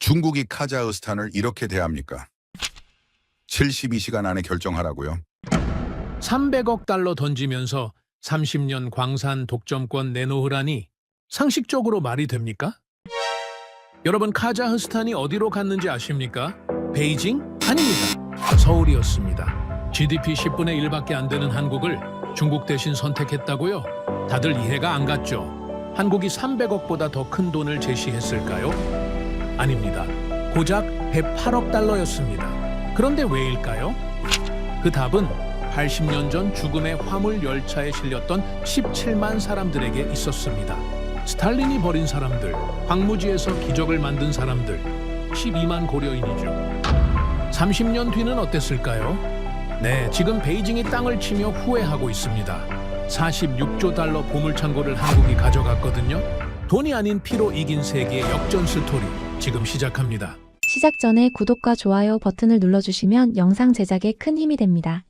중국이 카자흐스탄을 이렇게 대합니까? 72시간 안에 결정하라고요? 300억 달러 던지면서 30년 광산 독점권 내놓으라니 상식적으로 말이 됩니까? 여러분, 카자흐스탄이 어디로 갔는지 아십니까? 베이징? 아닙니다. 서울이었습니다. GDP 10분의 1밖에 안 되는 한국을 중국 대신 선택했다고요? 다들 이해가 안 갔죠? 한국이 300억보다 더 큰 돈을 제시했을까요? 아닙니다. 고작 108억 달러였습니다. 그런데 왜일까요? 그 답은 80년 전 죽음의 화물 열차에 실렸던 17만 사람들에게 있었습니다. 스탈린이 버린 사람들, 황무지에서 기적을 만든 사람들, 12만 고려인이죠. 30년 뒤는 어땠을까요? 네, 지금 베이징이 땅을 치며 후회하고 있습니다. 46조 달러 보물창고를 한국이 가져갔거든요. 돈이 아닌 피로 이긴 세계의 역전 스토리, 지금 시작합니다. 시작 전에 구독과 좋아요 버튼을 눌러주시면 영상 제작에 큰 힘이 됩니다.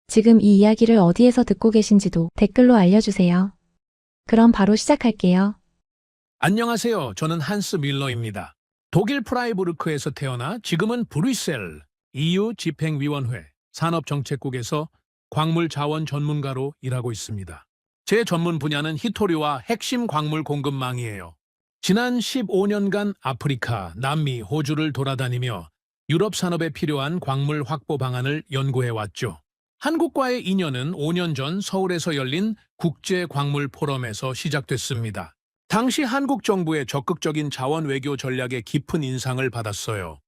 지금 이 이야기를 어디에서 듣고 계신지도 댓글로 알려주세요. 그럼 바로 시작할게요. 안녕하세요. 저는 한스 밀러입니다. 독일 프라이부르크에서 태어나 지금은 브뤼셀 EU 집행위원회 산업정책국에서 광물 자원 전문가로 일하고 있습니다. 제 전문 분야는 히토류와 핵심 광물 공급망이에요. 지난 15년간 아프리카, 남미, 호주를 돌아다니며 유럽 산업에 필요한 광물 확보 방안을 연구해왔죠. 한국과의 인연은 5년 전 서울에서 열린 국제광물 포럼에서 시작됐습니다. 당시 한국 정부의 적극적인 자원 외교 전략에 깊은 인상을 받았어요.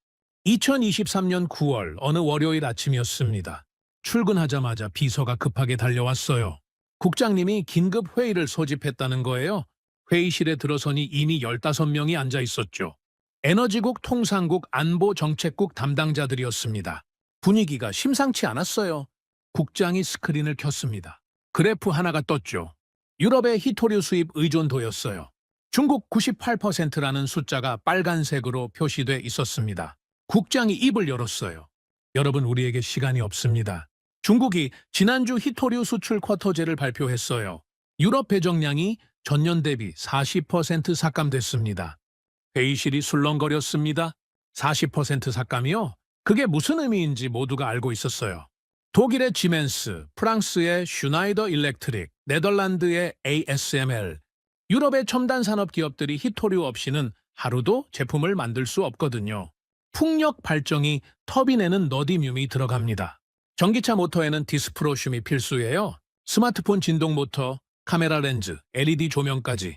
2023년 9월 어느 월요일 아침이었습니다. 출근하자마자 비서가 급하게 달려왔어요. 국장님이 긴급 회의를 소집했다는 거예요. 회의실에 들어서니 이미 15명이 앉아 있었죠. 에너지국, 통상국, 안보정책국 담당자들이었습니다. 분위기가 심상치 않았어요. 국장이 스크린을 켰습니다. 그래프 하나가 떴죠. 유럽의 히토류 수입 의존도였어요. 중국 98%라는 숫자가 빨간색으로 표시돼 있었습니다. 국장이 입을 열었어요. 여러분, 우리에게 시간이 없습니다. 중국이 지난주 히토류 수출 쿼터제를 발표했어요. 유럽 배정량이 전년 대비 40% 삭감됐습니다. 회의실이 술렁거렸습니다. 40% 삭감이요? 그게 무슨 의미인지 모두가 알고 있었어요. 독일의 지멘스, 프랑스의 슈나이더 일렉트릭, 네덜란드의 ASML, 유럽의 첨단 산업 기업들이 히토류 없이는 하루도 제품을 만들 수 없거든요. 풍력 발전이 터빈에는 너디뮴이 들어갑니다. 전기차 모터에는 디스프로슘이 필수예요. 스마트폰 진동 모터, 카메라 렌즈, LED 조명까지.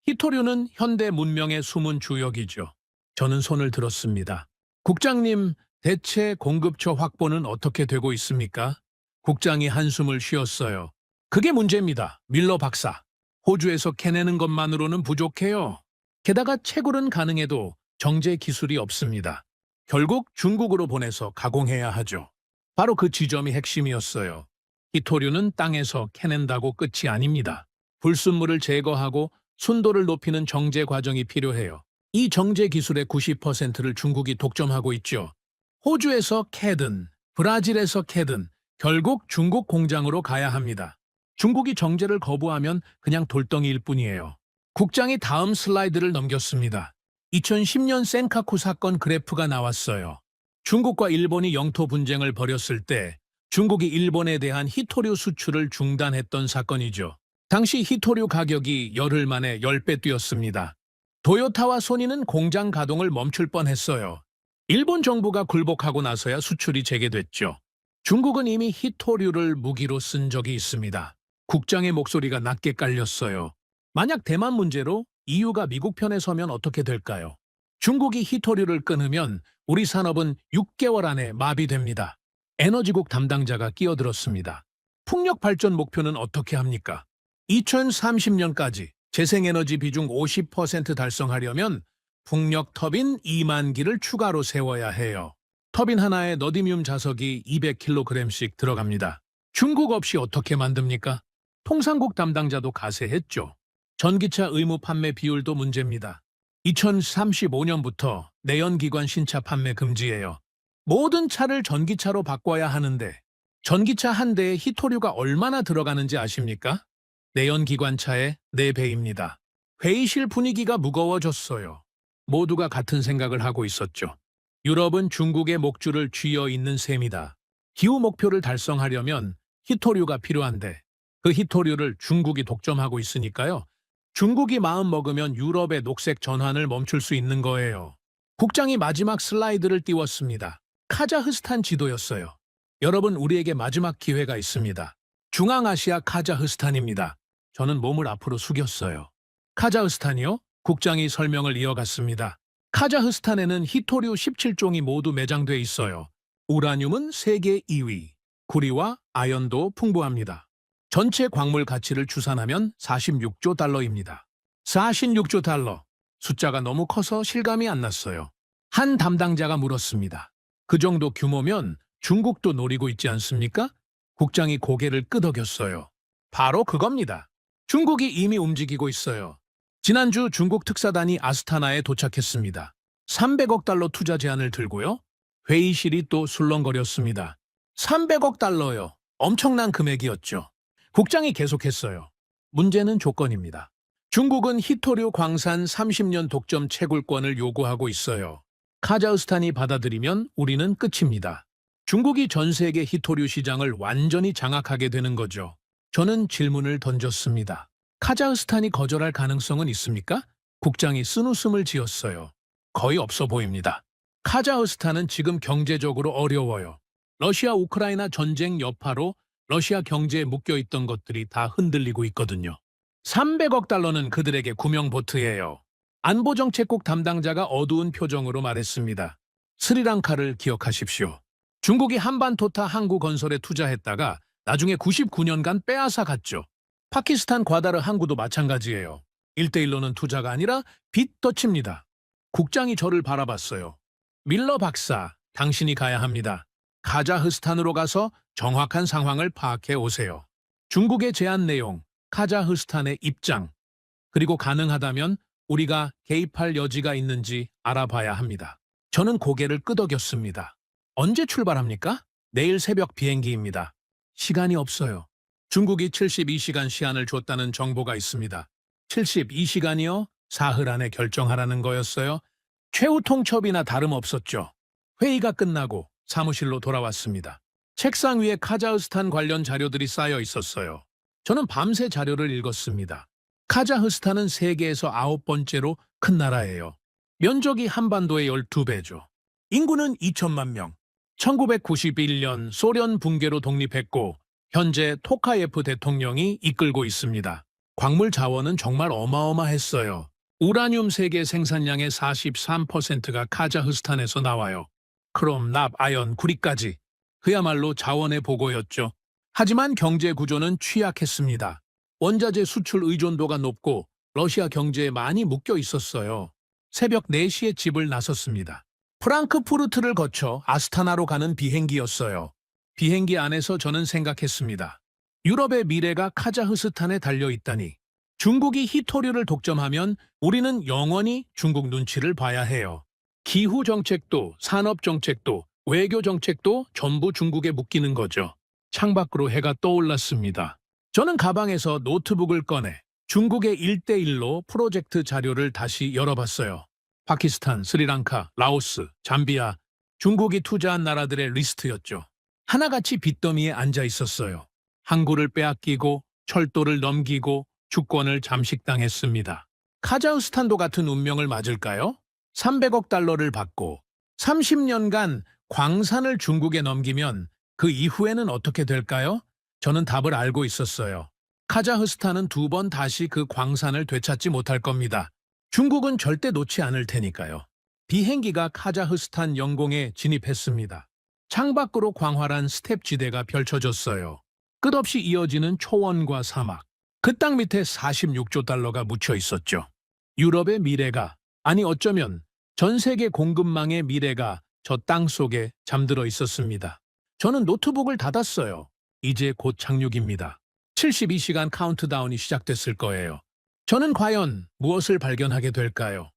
히토류는 현대 문명의 숨은 주역이죠. 저는 손을 들었습니다. 국장님, 대체 공급처 확보는 어떻게 되고 있습니까? 국장이 한숨을 쉬었어요. 그게 문제입니다. 밀러 박사. 호주에서 캐내는 것만으로는 부족해요. 게다가 채굴은 가능해도 정제 기술이 없습니다. 결국 중국으로 보내서 가공해야 하죠. 바로 그 지점이 핵심이었어요. 히토류는 땅에서 캐낸다고 끝이 아닙니다. 불순물을 제거하고 순도를 높이는 정제 과정이 필요해요. 이 정제 기술의 90%를 중국이 독점하고 있죠. 호주에서 캐든, 브라질에서 캐든, 결국 중국 공장으로 가야 합니다. 중국이 정제를 거부하면 그냥 돌덩이일 뿐이에요. 국장이 다음 슬라이드를 넘겼습니다. 2010년 센카쿠 사건 그래프가 나왔어요. 중국과 일본이 영토 분쟁을 벌였을 때 중국이 일본에 대한 히토류 수출을 중단했던 사건이죠. 당시 히토류 가격이 열흘 만에 10배 뛰었습니다. 도요타와 소니는 공장 가동을 멈출 뻔했어요. 일본 정부가 굴복하고 나서야 수출이 재개됐죠. 중국은 이미 히토류를 무기로 쓴 적이 있습니다. 국장의 목소리가 낮게 깔렸어요. 만약 대만 문제로 EU가 미국 편에 서면 어떻게 될까요? 중국이 히토류를 끊으면 우리 산업은 6개월 안에 마비됩니다. 에너지국 담당자가 끼어들었습니다. 풍력 발전 목표는 어떻게 합니까? 2030년까지 재생에너지 비중 50% 달성하려면 풍력 터빈 2만 기를 추가로 세워야 해요. 터빈 하나에 너디뮴 자석이 200kg씩 들어갑니다. 중국 없이 어떻게 만듭니까? 통상국 담당자도 가세했죠. 전기차 의무 판매 비율도 문제입니다. 2035년부터 내연기관 신차 판매 금지예요. 모든 차를 전기차로 바꿔야 하는데 전기차 한 대에 히토류가 얼마나 들어가는지 아십니까? 내연기관차의 4배입니다. 회의실 분위기가 무거워졌어요. 모두가 같은 생각을 하고 있었죠. 유럽은 중국의 목줄을 쥐어 있는 셈이다. 기후 목표를 달성하려면 히토류가 필요한데 그 히토류를 중국이 독점하고 있으니까요. 중국이 마음 먹으면 유럽의 녹색 전환을 멈출 수 있는 거예요. 국장이 마지막 슬라이드를 띄웠습니다. 카자흐스탄 지도였어요. 여러분, 우리에게 마지막 기회가 있습니다. 중앙아시아 카자흐스탄입니다. 저는 몸을 앞으로 숙였어요. 카자흐스탄이요? 국장이 설명을 이어갔습니다. 카자흐스탄에는 히토류 17종이 모두 매장돼 있어요. 우라늄은 세계 2위, 구리와 아연도 풍부합니다. 전체 광물 가치를 추산하면 46조 달러입니다. 46조 달러. 숫자가 너무 커서 실감이 안 났어요. 한 담당자가 물었습니다. 그 정도 규모면 중국도 노리고 있지 않습니까? 국장이 고개를 끄덕였어요. 바로 그겁니다. 중국이 이미 움직이고 있어요. 지난주 중국 특사단이 아스타나에 도착했습니다. 300억 달러 투자 제안을 들고요. 회의실이 또 술렁거렸습니다. 300억 달러요. 엄청난 금액이었죠. 국장이 계속했어요. 문제는 조건입니다. 중국은 히토류 광산 30년 독점 채굴권을 요구하고 있어요. 카자흐스탄이 받아들이면 우리는 끝입니다. 중국이 전 세계 히토류 시장을 완전히 장악하게 되는 거죠. 저는 질문을 던졌습니다. 카자흐스탄이 거절할 가능성은 있습니까? 국장이 쓴웃음을 지었어요. 거의 없어 보입니다. 카자흐스탄은 지금 경제적으로 어려워요. 러시아 우크라이나 전쟁 여파로 러시아 경제에 묶여있던 것들이 다 흔들리고 있거든요. 300억 달러는 그들에게 구명보트예요. 안보정책국 담당자가 어두운 표정으로 말했습니다. 스리랑카를 기억하십시오. 중국이 한반도타 항구건설에 투자했다가 나중에 99년간 빼앗아 갔죠. 파키스탄 과다르 항구도 마찬가지예요. 1대1로는 투자가 아니라 빚 덫입니다. 국장이 저를 바라봤어요. 밀러 박사, 당신이 가야 합니다. 카자흐스탄으로 가서 정확한 상황을 파악해 오세요. 중국의 제안 내용, 카자흐스탄의 입장, 그리고 가능하다면 우리가 개입할 여지가 있는지 알아봐야 합니다. 저는 고개를 끄덕였습니다. 언제 출발합니까? 내일 새벽 비행기입니다. 시간이 없어요. 중국이 72시간 시한을 줬다는 정보가 있습니다. 72시간이요? 사흘 안에 결정하라는 거였어요. 최후 통첩이나 다름없었죠. 회의가 끝나고 사무실로 돌아왔습니다. 책상 위에 카자흐스탄 관련 자료들이 쌓여 있었어요. 저는 밤새 자료를 읽었습니다. 카자흐스탄은 세계에서 9번째로 큰 나라예요. 면적이 한반도의 12배죠. 인구는 2천만 명. 1991년 소련 붕괴로 독립했고 현재 토카예프 대통령이 이끌고 있습니다. 광물 자원은 정말 어마어마했어요. 우라늄 세계 생산량의 43%가 카자흐스탄에서 나와요. 크롬, 납, 아연, 구리까지. 그야말로 자원의 보고였죠. 하지만 경제 구조는 취약했습니다. 원자재 수출 의존도가 높고 러시아 경제에 많이 묶여 있었어요. 새벽 4시에 집을 나섰습니다. 프랑크푸르트를 거쳐 아스타나로 가는 비행기였어요. 비행기 안에서 저는 생각했습니다. 유럽의 미래가 카자흐스탄에 달려있다니. 중국이 히토류를 독점하면 우리는 영원히 중국 눈치를 봐야 해요. 기후 정책도 산업 정책도 외교 정책도 전부 중국에 묶이는 거죠. 창밖으로 해가 떠올랐습니다. 저는 가방에서 노트북을 꺼내 중국의 1대1로 프로젝트 자료를 다시 열어봤어요. 파키스탄, 스리랑카, 라오스, 잠비아, 중국이 투자한 나라들의 리스트였죠. 하나같이 빚더미에 앉아 있었어요. 항구를 빼앗기고 철도를 넘기고 주권을 잠식당했습니다. 카자흐스탄도 같은 운명을 맞을까요? 300억 달러를 받고 30년간 광산을 중국에 넘기면 그 이후에는 어떻게 될까요? 저는 답을 알고 있었어요. 카자흐스탄은 2번 다시 그 광산을 되찾지 못할 겁니다. 중국은 절대 놓지 않을 테니까요. 비행기가 카자흐스탄 영공에 진입했습니다. 창밖으로 광활한 스텝 지대가 펼쳐졌어요. 끝없이 이어지는 초원과 사막. 그 땅 밑에 46조 달러가 묻혀 있었죠. 유럽의 미래가, 아니 어쩌면 전 세계 공급망의 미래가 저 땅 속에 잠들어 있었습니다. 저는 노트북을 닫았어요. 이제 곧 착륙입니다. 72시간 카운트다운이 시작됐을 거예요. 저는 과연 무엇을 발견하게 될까요?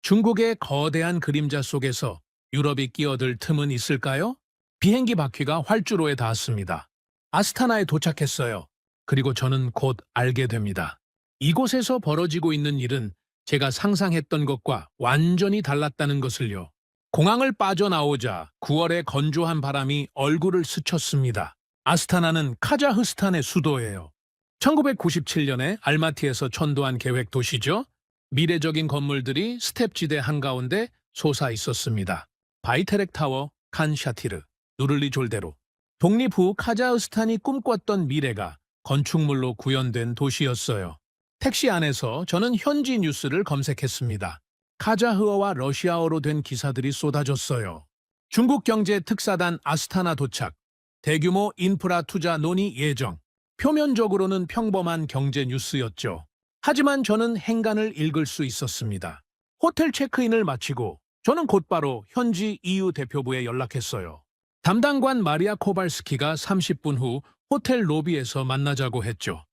중국의 거대한 그림자 속에서 유럽이 끼어들 틈은 있을까요? 비행기 바퀴가 활주로에 닿았습니다. 아스타나에 도착했어요. 그리고 저는 곧 알게 됩니다. 이곳에서 벌어지고 있는 일은 제가 상상했던 것과 완전히 달랐다는 것을요. 공항을 빠져나오자 9월의 건조한 바람이 얼굴을 스쳤습니다. 아스타나는 카자흐스탄의 수도예요. 1997년에 알마티에서 천도한 계획 도시죠. 미래적인 건물들이 스텝지대 한가운데 솟아 있었습니다. 바이테렉 타워, 칸샤티르, 누를리 졸대로. 독립 후 카자흐스탄이 꿈꿨던 미래가 건축물로 구현된 도시였어요. 택시 안에서 저는 현지 뉴스를 검색했습니다. 카자흐어와 러시아어로 된 기사들이 쏟아졌어요. 중국 경제 특사단 아스타나 도착, 대규모 인프라 투자 논의 예정. 표면적으로는 평범한 경제 뉴스였죠. 하지만 저는 행간을 읽을 수 있었습니다. 호텔 체크인을 마치고 저는 곧바로 현지 EU 대표부에 연락했어요. 담당관 마리아 코발스키가 30분 후 호텔 로비에서 만나자고 했죠.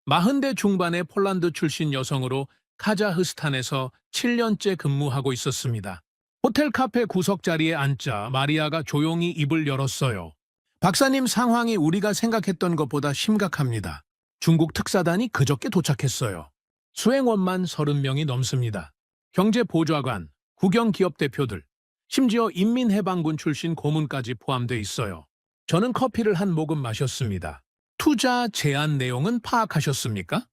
40대 중반의 폴란드 출신 여성으로 카자흐스탄에서 7년째 근무하고 있었습니다. 호텔 카페 구석 자리에 앉자 마리아가 조용히 입을 열었어요. 박사님, 상황이 우리가 생각했던 것보다 심각합니다. 중국 특사단이 그저께 도착했어요. 수행원만 30명이 넘습니다. 경제보좌관, 국영기업 대표들, 심지어 인민해방군 출신 고문까지 포함돼 있어요. 저는 커피를 한 모금 마셨습니다. 투자 제안 내용은 파악하셨습니까?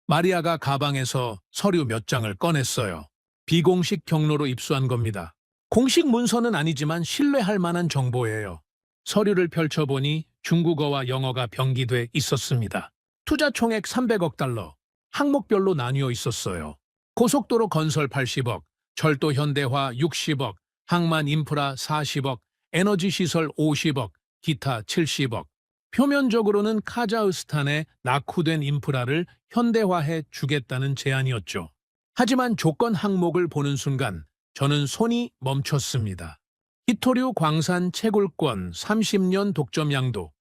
마리아가 가방에서 서류 몇 장을 꺼냈어요. 비공식 경로로 입수한 겁니다. 공식 문서는 아니지만 신뢰할 만한 정보예요. 서류를 펼쳐보니 중국어와 영어가 병기돼 있었습니다. 투자 총액 300억 달러, 항목별로 나뉘어 있었어요. 고속도로 건설 80억, 철도 현대화 60억, 항만 인프라 40억, 에너지 시설 50억, 기타 70억. 표면적으로는 카자흐스탄에 낙후된 인프라를 현대화해 주겠다는 제안이었죠. 하지만 조건 항목을 보는 순간 저는 손이 멈췄습니다. 히토류 광산 채굴권 30년 독점 양도,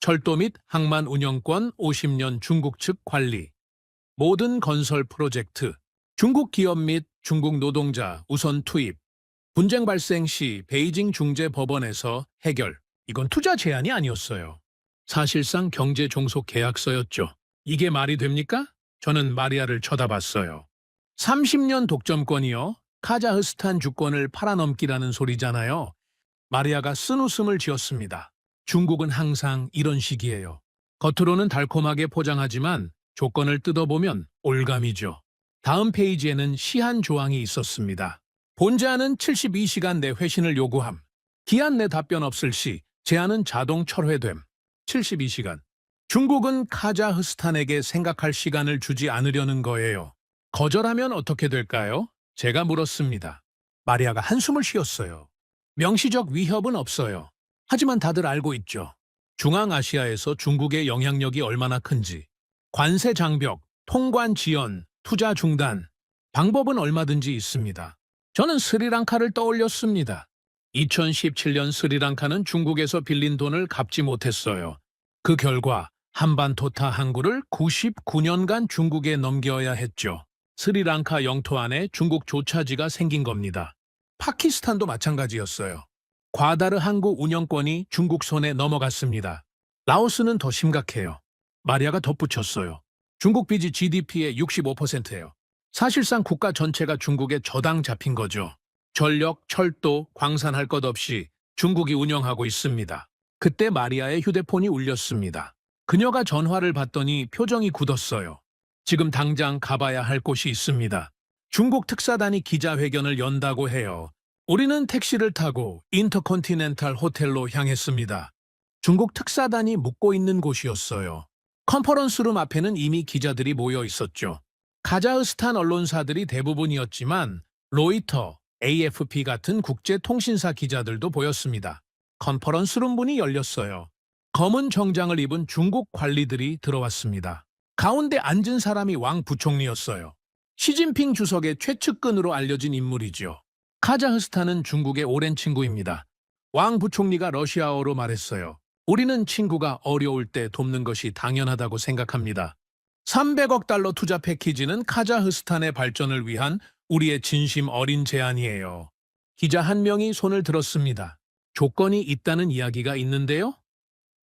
철도 및 항만 운영권 50년 중국 측 관리, 모든 건설 프로젝트, 중국 기업 및 중국 노동자 우선 투입, 분쟁 발생 시 베이징 중재법원에서 해결. 이건 투자 제한이 아니었어요. 사실상 경제 종속 계약서였죠. 이게 말이 됩니까? 저는 마리아를 쳐다봤어요. 30년 독점권이요? 카자흐스탄 주권을 팔아넘기라는 소리잖아요. 마리아가 쓴웃음을 지었습니다. 중국은 항상 이런 식이에요. 겉으로는 달콤하게 포장하지만 조건을 뜯어보면 올감이죠. 다음 페이지에는 시한 조항이 있었습니다. 본제안은 72시간 내 회신을 요구함. 기한 내 답변 없을 시 제안은 자동 철회됨. 72시간. 중국은 카자흐스탄에게 생각할 시간을 주지 않으려는 거예요. 거절하면 어떻게 될까요? 제가 물었습니다. 마리아가 한숨을 쉬었어요. 명시적 위협은 없어요. 하지만 다들 알고 있죠. 중앙아시아에서 중국의 영향력이 얼마나 큰지. 관세 장벽, 통관 지연, 투자 중단. 방법은 얼마든지 있습니다. 저는 스리랑카를 떠올렸습니다. 2017년 스리랑카는 중국에서 빌린 돈을 갚지 못했어요. 그 결과 한반도타 항구를 99년간 중국에 넘겨야 했죠. 스리랑카 영토 안에 중국 조차지가 생긴 겁니다. 파키스탄도 마찬가지였어요. 과다르 항구 운영권이 중국 손에 넘어갔습니다. 라오스는 더 심각해요. 마리아가 덧붙였어요. 중국 빚이 GDP의 65%예요. 사실상 국가 전체가 중국에 저당 잡힌 거죠. 전력, 철도, 광산할 것 없이 중국이 운영하고 있습니다. 그때 마리아의 휴대폰이 울렸습니다. 그녀가 전화를 받더니 표정이 굳었어요. 지금 당장 가봐야 할 곳이 있습니다. 중국 특사단이 기자회견을 연다고 해요. 우리는 택시를 타고 인터컨티넨탈 호텔로 향했습니다. 중국 특사단이 묵고 있는 곳이었어요. 컨퍼런스룸 앞에는 이미 기자들이 모여 있었죠. 카자흐스탄 언론사들이 대부분이었지만 로이터, AFP 같은 국제통신사 기자들도 보였습니다. 컨퍼런스룸 문이 열렸어요. 검은 정장을 입은 중국 관리들이 들어왔습니다. 가운데 앉은 사람이 왕 부총리였어요. 시진핑 주석의 최측근으로 알려진 인물이죠. 카자흐스탄은 중국의 오랜 친구입니다. 왕 부총리가 러시아어로 말했어요. 우리는 친구가 어려울 때 돕는 것이 당연하다고 생각합니다. 300억 달러 투자 패키지는 카자흐스탄의 발전을 위한 우리의 진심 어린 제안이에요. 기자 한 명이 손을 들었습니다. 조건이 있다는 이야기가 있는데요?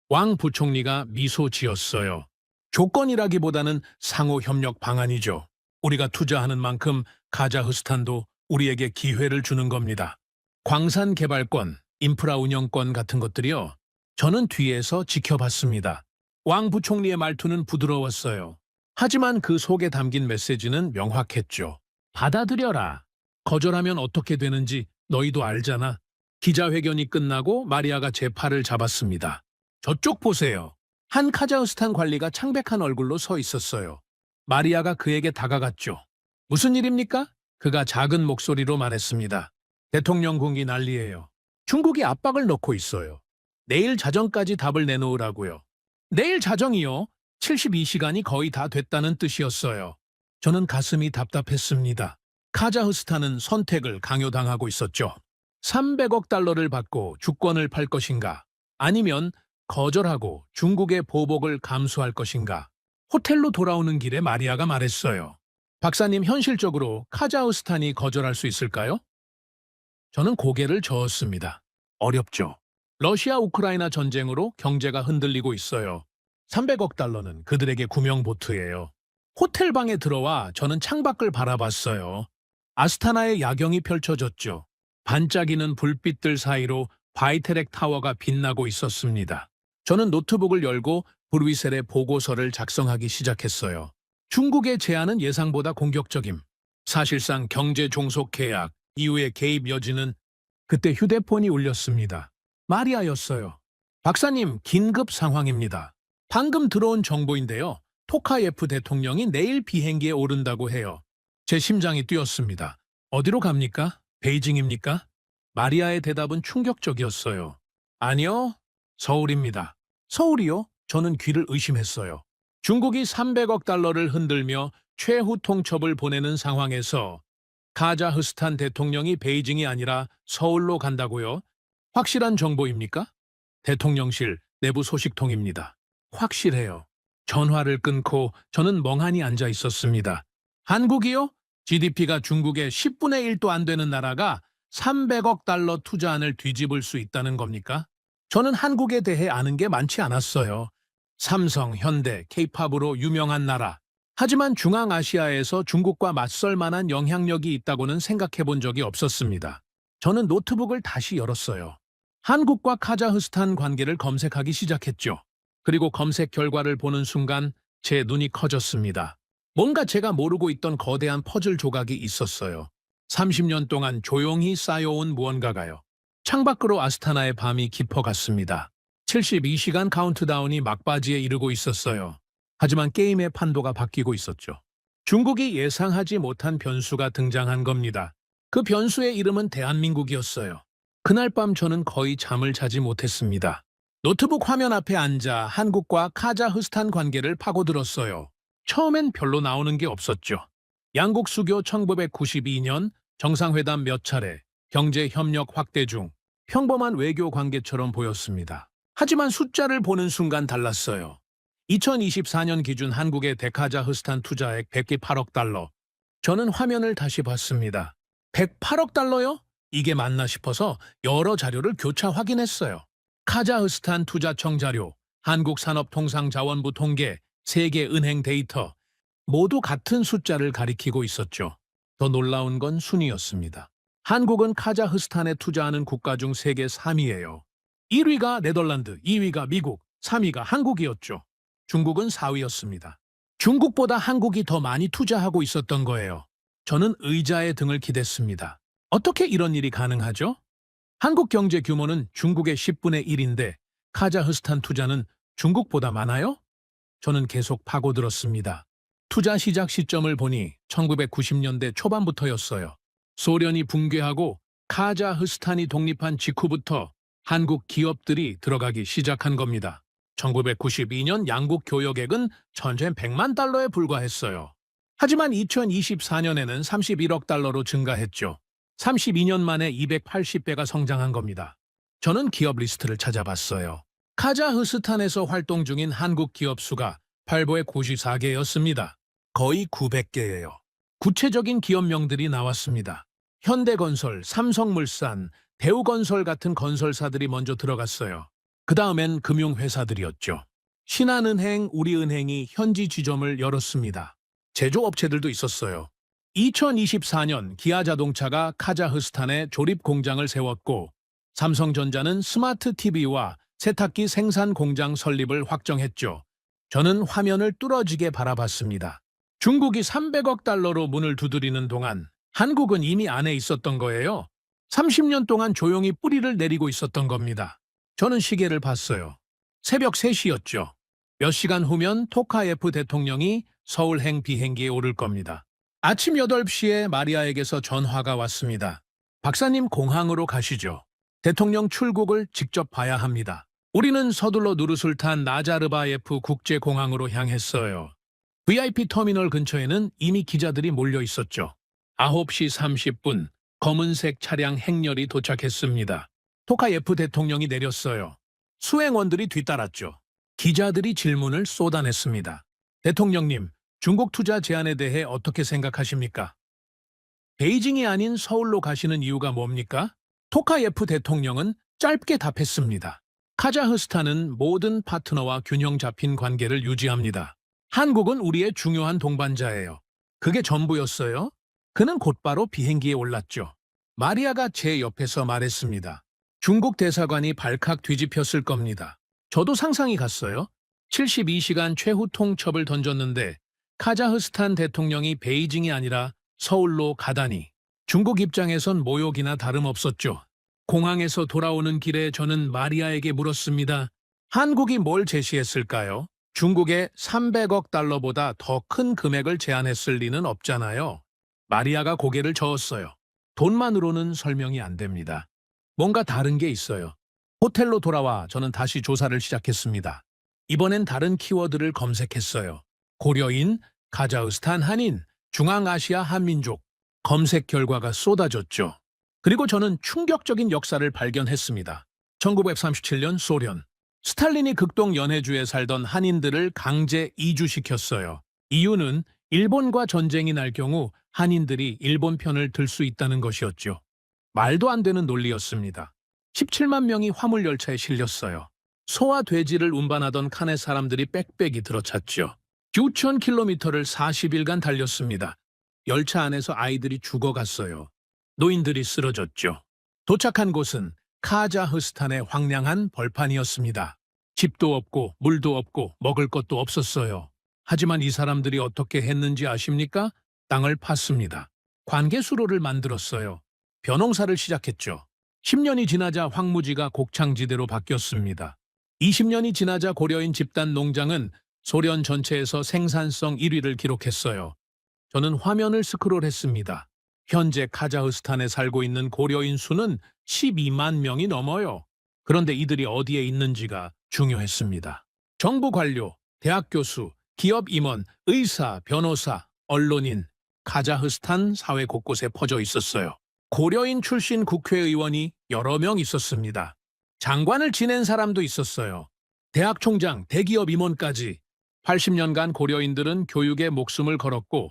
왕 부총리가 미소 지었어요. 조건이라기보다는 상호 협력 방안이죠. 우리가 투자하는 만큼 카자흐스탄도 우리에게 기회를 주는 겁니다. 광산 개발권, 인프라 운영권 같은 것들이요. 저는 뒤에서 지켜봤습니다. 왕 부총리의 말투는 부드러웠어요. 하지만 그 속에 담긴 메시지는 명확했죠. 받아들여라. 거절하면 어떻게 되는지 너희도 알잖아. 기자회견이 끝나고 마리아가 제 팔을 잡았습니다. 저쪽 보세요. 한 카자흐스탄 관리가 창백한 얼굴로 서 있었어요. 마리아가 그에게 다가갔죠. 무슨 일입니까? 그가 작은 목소리로 말했습니다. 대통령 궁기 난리예요. 중국이 압박을 넣고 있어요. 내일 자정까지 답을 내놓으라고요. 내일 자정이요? 72시간이 거의 다 됐다는 뜻이었어요. 저는 가슴이 답답했습니다. 카자흐스탄은 선택을 강요당하고 있었죠. 300억 달러를 받고 주권을 팔 것인가? 아니면 거절하고 중국의 보복을 감수할 것인가? 호텔로 돌아오는 길에 마리아가 말했어요. 박사님, 현실적으로 카자흐스탄이 거절할 수 있을까요? 저는 고개를 저었습니다. 어렵죠. 러시아 우크라이나 전쟁으로 경제가 흔들리고 있어요. 300억 달러는 그들에게 구명보트예요. 호텔방에 들어와 저는 창밖을 바라봤어요. 아스타나의 야경이 펼쳐졌죠. 반짝이는 불빛들 사이로 바이테렉 타워가 빛나고 있었습니다. 저는 노트북을 열고 브뤼셀의 보고서를 작성하기 시작했어요. 중국의 제안은 예상보다 공격적임. 사실상 경제 종속 계약 이후의 개입 여지는. 그때 휴대폰이 울렸습니다. 마리아였어요. 박사님, 긴급 상황입니다. 방금 들어온 정보인데요. 토카예프 대통령이 내일 비행기에 오른다고 해요. 제 심장이 뛰었습니다. 어디로 갑니까? 베이징입니까? 마리아의 대답은 충격적이었어요. 아니요, 서울입니다. 서울이요? 저는 귀를 의심했어요. 중국이 300억 달러를 흔들며 최후 통첩을 보내는 상황에서 카자흐스탄 대통령이 베이징이 아니라 서울로 간다고요? 확실한 정보입니까? 대통령실 내부 소식통입니다. 확실해요. 전화를 끊고 저는 멍하니 앉아 있었습니다. 한국이요? GDP가 중국의 10분의 1도 안 되는 나라가 300억 달러 투자안을 뒤집을 수 있다는 겁니까? 저는 한국에 대해 아는 게 많지 않았어요. 삼성, 현대, K-팝으로 유명한 나라. 하지만 중앙아시아에서 중국과 맞설 만한 영향력이 있다고는 생각해 본 적이 없었습니다. 저는 노트북을 다시 열었어요. 한국과 카자흐스탄 관계를 검색하기 시작했죠. 그리고 검색 결과를 보는 순간 제 눈이 커졌습니다. 뭔가 제가 모르고 있던 거대한 퍼즐 조각이 있었어요. 30년 동안 조용히 쌓여온 무언가가요. 창밖으로 아스타나의 밤이 깊어갔습니다. 72시간 카운트다운이 막바지에 이르고 있었어요. 하지만 게임의 판도가 바뀌고 있었죠. 중국이 예상하지 못한 변수가 등장한 겁니다. 그 변수의 이름은 대한민국이었어요. 그날 밤 저는 거의 잠을 자지 못했습니다. 노트북 화면 앞에 앉아 한국과 카자흐스탄 관계를 파고들었어요. 처음엔 별로 나오는 게 없었죠. 양국 수교 1992년, 정상회담 몇 차례, 경제 협력 확대 중, 평범한 외교 관계처럼 보였습니다. 하지만 숫자를 보는 순간 달랐어요. 2024년 기준 한국의 대카자흐스탄 투자액 108억 달러. 저는 화면을 다시 봤습니다. 108억 달러요? 이게 맞나 싶어서 여러 자료를 교차 확인했어요. 카자흐스탄 투자청 자료, 한국산업통상자원부 통계, 세계은행 데이터. 모두 같은 숫자를 가리키고 있었죠. 더 놀라운 건 순위였습니다. 한국은 카자흐스탄에 투자하는 국가 중 세계 3위예요. 1위가 네덜란드, 2위가 미국, 3위가 한국이었죠. 중국은 4위였습니다. 중국보다 한국이 더 많이 투자하고 있었던 거예요. 저는 의자에 등을 기댔습니다. 어떻게 이런 일이 가능하죠? 한국 경제 규모는 중국의 10분의 1인데 카자흐스탄 투자는 중국보다 많아요? 저는 계속 파고들었습니다. 투자 시작 시점을 보니 1990년대 초반부터였어요. 소련이 붕괴하고 카자흐스탄이 독립한 직후부터 한국 기업들이 들어가기 시작한 겁니다. 1992년 양국 교역액은 전체 100만 달러에 불과했어요. 하지만 2024년에는 31억 달러로 증가했죠. 32년 만에 280배가 성장한 겁니다. 저는 기업 리스트를 찾아봤어요. 카자흐스탄에서 활동 중인 한국 기업 수가 8보에 94개였습니다. 거의 900개예요. 구체적인 기업명들이 나왔습니다. 현대건설, 삼성물산, 대우건설 같은 건설사들이 먼저 들어갔어요. 그 다음엔 금융회사들이었죠. 신한은행, 우리은행이 현지 지점을 열었습니다. 제조업체들도 있었어요. 2024년 기아 자동차가 카자흐스탄에 조립 공장을 세웠고 삼성전자는 스마트 TV와 세탁기 생산 공장 설립을 확정했죠. 저는 화면을 뚫어지게 바라봤습니다. 중국이 300억 달러로 문을 두드리는 동안 한국은 이미 안에 있었던 거예요. 30년 동안 조용히 뿌리를 내리고 있었던 겁니다. 저는 시계를 봤어요. 새벽 3시였죠. 몇 시간 후면 토카예프 대통령이 서울행 비행기에 오를 겁니다. 아침 8시에 마리아에게서 전화가 왔습니다. 박사님 공항으로 가시죠. 대통령 출국을 직접 봐야 합니다. 우리는 서둘러 누르술탄 나자르바예프 국제공항으로 향했어요. VIP 터미널 근처에는 이미 기자들이 몰려 있었죠. 9시 30분 검은색 차량 행렬이 도착했습니다. 토카예프 대통령이 내렸어요. 수행원들이 뒤따랐죠. 기자들이 질문을 쏟아냈습니다. 대통령님, 중국 투자 제안에 대해 어떻게 생각하십니까? 베이징이 아닌 서울로 가시는 이유가 뭡니까? 토카예프 대통령은 짧게 답했습니다. 카자흐스탄은 모든 파트너와 균형 잡힌 관계를 유지합니다. 한국은 우리의 중요한 동반자예요. 그게 전부였어요? 그는 곧바로 비행기에 올랐죠. 마리아가 제 옆에서 말했습니다. 중국 대사관이 발칵 뒤집혔을 겁니다. 저도 상상이 갔어요. 72시간 최후 통첩을 던졌는데 카자흐스탄 대통령이 베이징이 아니라 서울로 가다니 중국 입장에선 모욕이나 다름없었죠. 공항에서 돌아오는 길에 저는 마리아에게 물었습니다. 한국이 뭘 제시했을까요? 중국에 300억 달러보다 더 큰 금액을 제안했을 리는 없잖아요. 마리아가 고개를 저었어요. 돈만으로는 설명이 안 됩니다. 뭔가 다른 게 있어요. 호텔로 돌아와 저는 다시 조사를 시작했습니다. 이번엔 다른 키워드를 검색했어요. 고려인, 카자흐스탄 한인, 중앙아시아 한민족. 검색 결과가 쏟아졌죠. 그리고 저는 충격적인 역사를 발견했습니다. 1937년 소련. 스탈린이 극동 연해주에 살던 한인들을 강제 이주시켰어요. 이유는 일본과 전쟁이 날 경우 한인들이 일본 편을 들 수 있다는 것이었죠. 말도 안 되는 논리였습니다. 17만 명이 화물열차에 실렸어요. 소와 돼지를 운반하던 칸의 사람들이 빽빽이 들어찼죠. 9,000km를 40일간 달렸습니다. 열차 안에서 아이들이 죽어갔어요. 노인들이 쓰러졌죠. 도착한 곳은 카자흐스탄의 황량한 벌판이었습니다. 집도 없고 물도 없고 먹을 것도 없었어요. 하지만 이 사람들이 어떻게 했는지 아십니까? 땅을 팠습니다. 관계수로를 만들었어요. 벼농사를 시작했죠. 10년이 지나자 황무지가 곡창지대로 바뀌었습니다. 20년이 지나자 고려인 집단 농장은 소련 전체에서 생산성 1위를 기록했어요. 저는 화면을 스크롤했습니다. 현재 카자흐스탄에 살고 있는 고려인 수는 12만 명이 넘어요. 그런데 이들이 어디에 있는지가 중요했습니다. 정부 관료, 대학 교수, 기업 임원, 의사, 변호사, 언론인, 카자흐스탄 사회 곳곳에 퍼져 있었어요. 고려인 출신 국회의원이 여러 명 있었습니다. 장관을 지낸 사람도 있었어요. 대학 총장, 대기업 임원까지. 80년간 고려인들은 교육에 목숨을 걸었고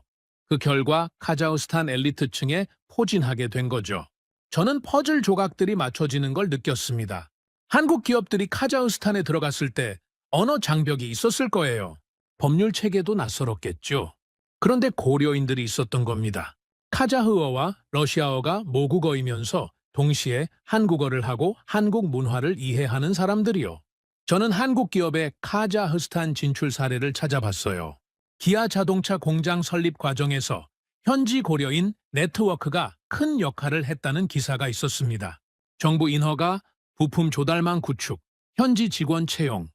그 결과 카자흐스탄 엘리트층에 포진하게 된 거죠. 저는 퍼즐 조각들이 맞춰지는 걸 느꼈습니다. 한국 기업들이 카자흐스탄에 들어갔을 때 언어 장벽이 있었을 거예요. 법률 체계도 낯설었겠죠. 그런데 고려인들이 있었던 겁니다. 카자흐어와 러시아어가 모국어이면서 동시에 한국어를 하고 한국 문화를 이해하는 사람들이요. 저는 한국 기업의 카자흐스탄 진출 사례를 찾아봤어요. 기아 자동차 공장 설립 과정에서 현지 고려인 네트워크가 큰 역할을 했다는 기사가 있었습니다. 정부 인허가, 부품 조달망 구축, 현지 직원 채용,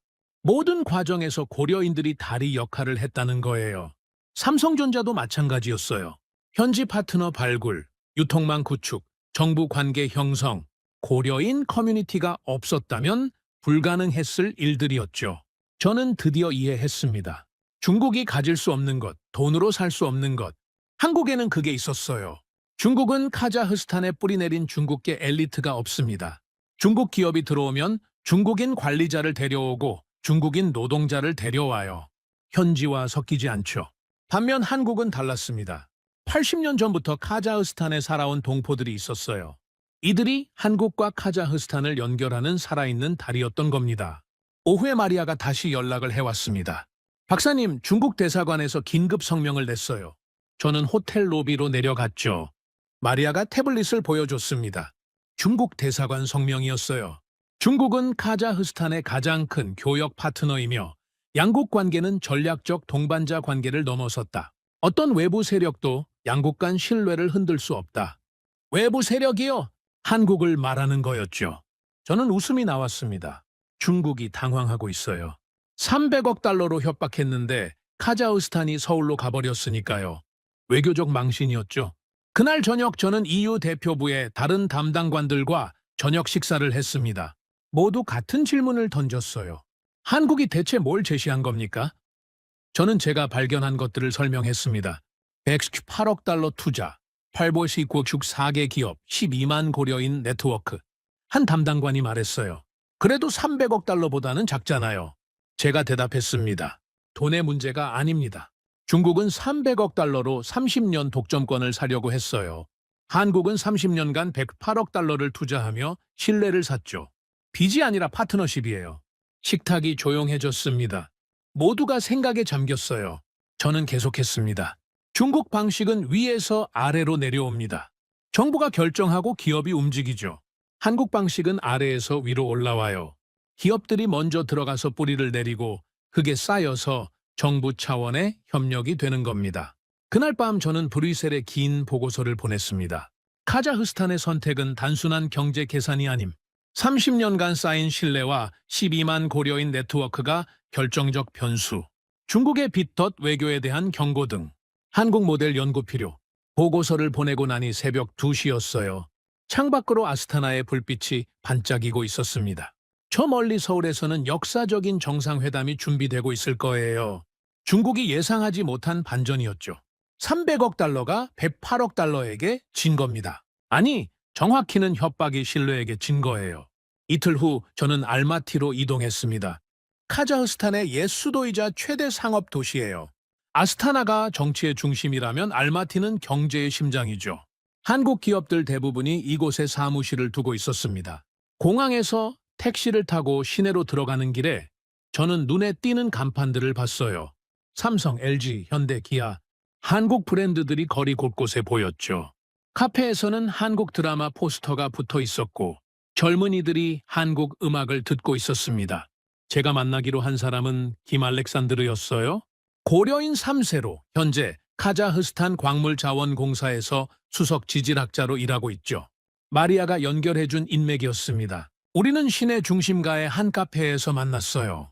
모든 과정에서 고려인들이 다리 역할을 했다는 거예요. 삼성전자도 마찬가지였어요. 현지 파트너 발굴, 유통망 구축, 정부 관계 형성, 고려인 커뮤니티가 없었다면 불가능했을 일들이었죠. 저는 드디어 이해했습니다. 중국이 가질 수 없는 것, 돈으로 살 수 없는 것. 한국에는 그게 있었어요. 중국은 카자흐스탄에 뿌리내린 중국계 엘리트가 없습니다. 중국 기업이 들어오면 중국인 관리자를 데려오고 중국인 노동자를 데려와요. 현지와 섞이지 않죠. 반면 한국은 달랐습니다. 80년 전부터 카자흐스탄에 살아온 동포들이 있었어요. 이들이 한국과 카자흐스탄을 연결하는 살아있는 다리였던 겁니다. 오후에 마리아가 다시 연락을 해왔습니다. 박사님, 중국 대사관에서 긴급 성명을 냈어요. 저는 호텔 로비로 내려갔죠. 마리아가 태블릿을 보여줬습니다. 중국 대사관 성명이었어요. 중국은 카자흐스탄의 가장 큰 교역 파트너이며 양국 관계는 전략적 동반자 관계를 넘어섰다. 어떤 외부 세력도 양국 간 신뢰를 흔들 수 없다. 외부 세력이요? 한국을 말하는 거였죠. 저는 웃음이 나왔습니다. 중국이 당황하고 있어요. 300억 달러로 협박했는데 카자흐스탄이 서울로 가버렸으니까요. 외교적 망신이었죠. 그날 저녁 저는 EU 대표부의 다른 담당관들과 저녁 식사를 했습니다. 모두 같은 질문을 던졌어요. 한국이 대체 뭘 제시한 겁니까? 저는 제가 발견한 것들을 설명했습니다. 118억 달러 투자, 8보시국축 4개 기업, 12만 고려인 네트워크. 한 담당관이 말했어요. 그래도 300억 달러보다는 작잖아요. 제가 대답했습니다. 돈의 문제가 아닙니다. 중국은 300억 달러로 30년 독점권을 사려고 했어요. 한국은 30년간 108억 달러를 투자하며 신뢰를 샀죠. 빚이 아니라 파트너십이에요. 식탁이 조용해졌습니다. 모두가 생각에 잠겼어요. 저는 계속했습니다. 중국 방식은 위에서 아래로 내려옵니다. 정부가 결정하고 기업이 움직이죠. 한국 방식은 아래에서 위로 올라와요. 기업들이 먼저 들어가서 뿌리를 내리고 흙에 쌓여서 정부 차원의 협력이 되는 겁니다. 그날 밤 저는 브뤼셀에 긴 보고서를 보냈습니다. 카자흐스탄의 선택은 단순한 경제 계산이 아님, 30년간 쌓인 신뢰와 12만 고려인 네트워크가 결정적 변수, 중국의 빚덧 외교에 대한 경고 등 한국 모델 연구 필요. 보고서를 보내고 나니 새벽 2시였어요. 창밖으로 아스타나의 불빛이 반짝이고 있었습니다. 저 멀리 서울에서는 역사적인 정상회담이 준비되고 있을 거예요. 중국이 예상하지 못한 반전이었죠. 300억 달러가 108억 달러에게 진 겁니다. 아니, 정확히는 협박이 신뢰에게 진 거예요. 이틀 후 저는 알마티로 이동했습니다. 카자흐스탄의 옛 수도이자 최대 상업 도시예요. 아스타나가 정치의 중심이라면 알마티는 경제의 심장이죠. 한국 기업들 대부분이 이곳에 사무실을 두고 있었습니다. 공항에서 택시를 타고 시내로 들어가는 길에 저는 눈에 띄는 간판들을 봤어요. 삼성, LG, 현대, 기아, 한국 브랜드들이 거리 곳곳에 보였죠. 카페에서는 한국 드라마 포스터가 붙어 있었고 젊은이들이 한국 음악을 듣고 있었습니다. 제가 만나기로 한 사람은 김 알렉산드르였어요. 고려인 3세로 현재 카자흐스탄 광물자원공사에서 수석 지질학자로 일하고 있죠. 마리아가 연결해준 인맥이었습니다. 우리는 시내 중심가의 한 카페에서 만났어요.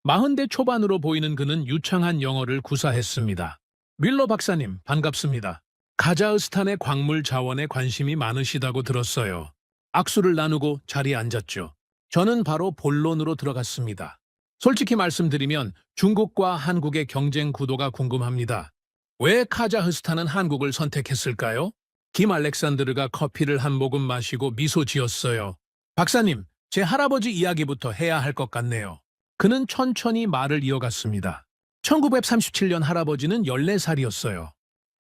40대 초반으로 보이는 그는 유창한 영어를 구사했습니다. 밀러 박사님, 반갑습니다. 카자흐스탄의 광물 자원에 관심이 많으시다고 들었어요. 악수를 나누고 자리에 앉았죠. 저는 바로 본론으로 들어갔습니다. 솔직히 말씀드리면 중국과 한국의 경쟁 구도가 궁금합니다. 왜 카자흐스탄은 한국을 선택했을까요? 김 알렉산드르가 커피를 한 모금 마시고 미소 지었어요. 박사님, 제 할아버지 이야기부터 해야 할 것 같네요. 그는 천천히 말을 이어갔습니다. 1937년 할아버지는 14살이었어요.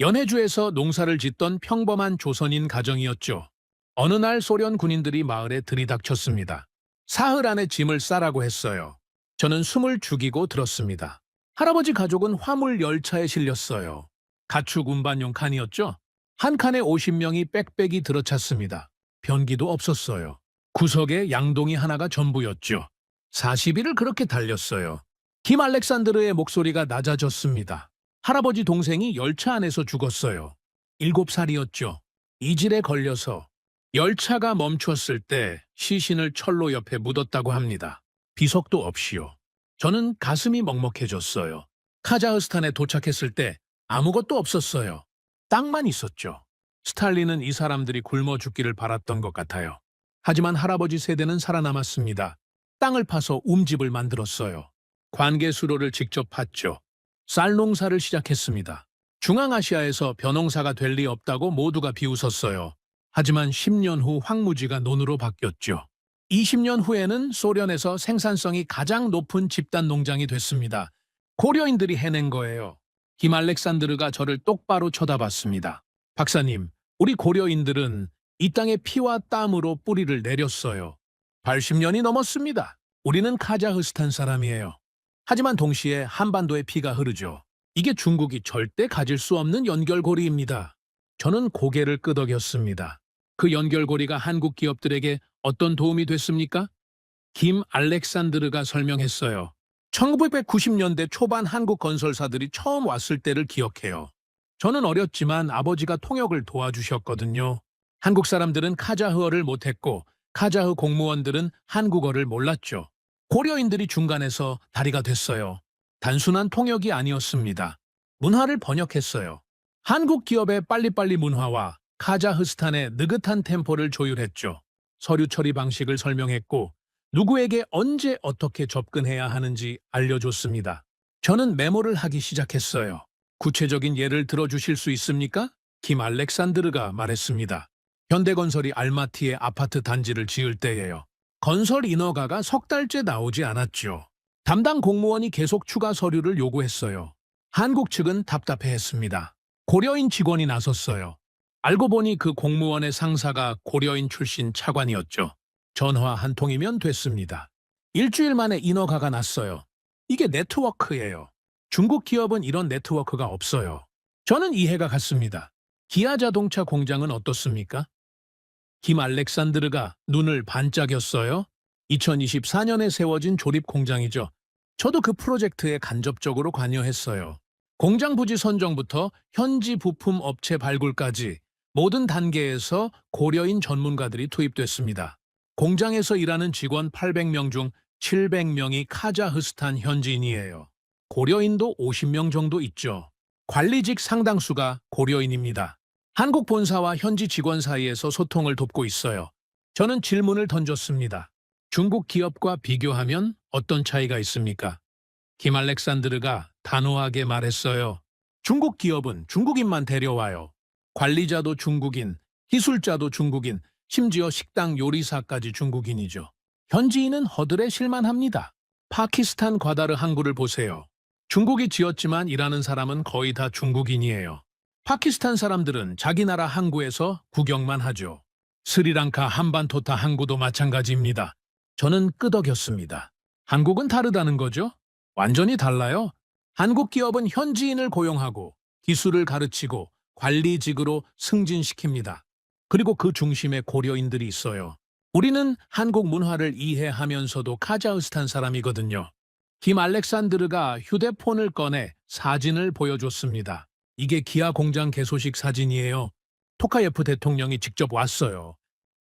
연해주에서 농사를 짓던 평범한 조선인 가정이었죠. 어느 날 소련 군인들이 마을에 들이닥쳤습니다. 사흘 안에 짐을 싸라고 했어요. 저는 숨을 죽이고 들었습니다. 할아버지 가족은 화물 열차에 실렸어요. 가축 운반용 칸이었죠. 한 칸에 50명이 빽빽이 들어찼습니다. 변기도 없었어요. 구석에 양동이 하나가 전부였죠. 40일을 그렇게 달렸어요. 김 알렉산드르의 목소리가 낮아졌습니다. 할아버지 동생이 열차 안에서 죽었어요. 7살이었죠. 이질에 걸려서 열차가 멈췄을 때 시신을 철로 옆에 묻었다고 합니다. 비석도 없이요. 저는 가슴이 먹먹해졌어요. 카자흐스탄에 도착했을 때 아무것도 없었어요. 땅만 있었죠. 스탈린은 이 사람들이 굶어 죽기를 바랐던 것 같아요. 하지만 할아버지 세대는 살아남았습니다. 땅을 파서 움집을 만들었어요. 관계수로를 직접 팠죠. 쌀 농사를 시작했습니다. 중앙아시아에서 벼농사가 될 리 없다고 모두가 비웃었어요. 하지만 10년 후 황무지가 논으로 바뀌었죠. 20년 후에는 소련에서 생산성이 가장 높은 집단 농장이 됐습니다. 고려인들이 해낸 거예요. 김 알렉산드르가 저를 똑바로 쳐다봤습니다. 박사님, 우리 고려인들은 이 땅에 피와 땀으로 뿌리를 내렸어요. 80년이 넘었습니다. 우리는 카자흐스탄 사람이에요. 하지만 동시에 한반도의 피가 흐르죠. 이게 중국이 절대 가질 수 없는 연결고리입니다. 저는 고개를 끄덕였습니다. 그 연결고리가 한국 기업들에게 어떤 도움이 됐습니까? 김 알렉산드르가 설명했어요. 1990년대 초반 한국 건설사들이 처음 왔을 때를 기억해요. 저는 어렸지만 아버지가 통역을 도와주셨거든요. 한국 사람들은 카자흐어를 못했고 카자흐 공무원들은 한국어를 몰랐죠. 고려인들이 중간에서 다리가 됐어요. 단순한 통역이 아니었습니다. 문화를 번역했어요. 한국 기업의 빨리빨리 문화와 카자흐스탄의 느긋한 템포를 조율했죠. 서류 처리 방식을 설명했고 누구에게 언제 어떻게 접근해야 하는지 알려줬습니다. 저는 메모를 하기 시작했어요. 구체적인 예를 들어주실 수 있습니까? 김 알렉산드르가 말했습니다. 현대건설이 알마티에 아파트 단지를 지을 때예요. 건설 인허가가 석 달째 나오지 않았죠. 담당 공무원이 계속 추가 서류를 요구했어요. 한국 측은 답답해했습니다. 고려인 직원이 나섰어요. 알고 보니 그 공무원의 상사가 고려인 출신 차관이었죠. 전화 한 통이면 됐습니다. 일주일 만에 인허가가 났어요. 이게 네트워크예요. 중국 기업은 이런 네트워크가 없어요. 저는 이해가 갔습니다. 기아 자동차 공장은 어떻습니까? 김 알렉산드르가 눈을 반짝였어요. 2024년에 세워진 조립 공장이죠. 저도 그 프로젝트에 간접적으로 관여했어요. 공장 부지 선정부터 현지 부품 업체 발굴까지 모든 단계에서 고려인 전문가들이 투입됐습니다. 공장에서 일하는 직원 800명 중 700명이 카자흐스탄 현지인이에요. 고려인도 50명 정도 있죠. 관리직 상당수가 고려인입니다. 한국 본사와 현지 직원 사이에서 소통을 돕고 있어요. 저는 질문을 던졌습니다. 중국 기업과 비교하면 어떤 차이가 있습니까? 김 알렉산드르가 단호하게 말했어요. 중국 기업은 중국인만 데려와요. 관리자도 중국인, 기술자도 중국인, 심지어 식당 요리사까지 중국인이죠. 현지인은 허들에 실만합니다. 파키스탄 과다르 항구를 보세요. 중국이 지었지만 일하는 사람은 거의 다 중국인이에요. 파키스탄 사람들은 자기 나라 항구에서 구경만 하죠. 스리랑카 한반토타 항구도 마찬가지입니다. 저는 끄덕였습니다. 한국은 다르다는 거죠? 완전히 달라요. 한국 기업은 현지인을 고용하고 기술을 가르치고 관리직으로 승진시킵니다. 그리고 그 중심에 고려인들이 있어요. 우리는 한국 문화를 이해하면서도 카자흐스탄 사람이거든요. 김 알렉산드르가 휴대폰을 꺼내 사진을 보여줬습니다. 이게 기아 공장 개소식 사진이에요. 토카예프 대통령이 직접 왔어요.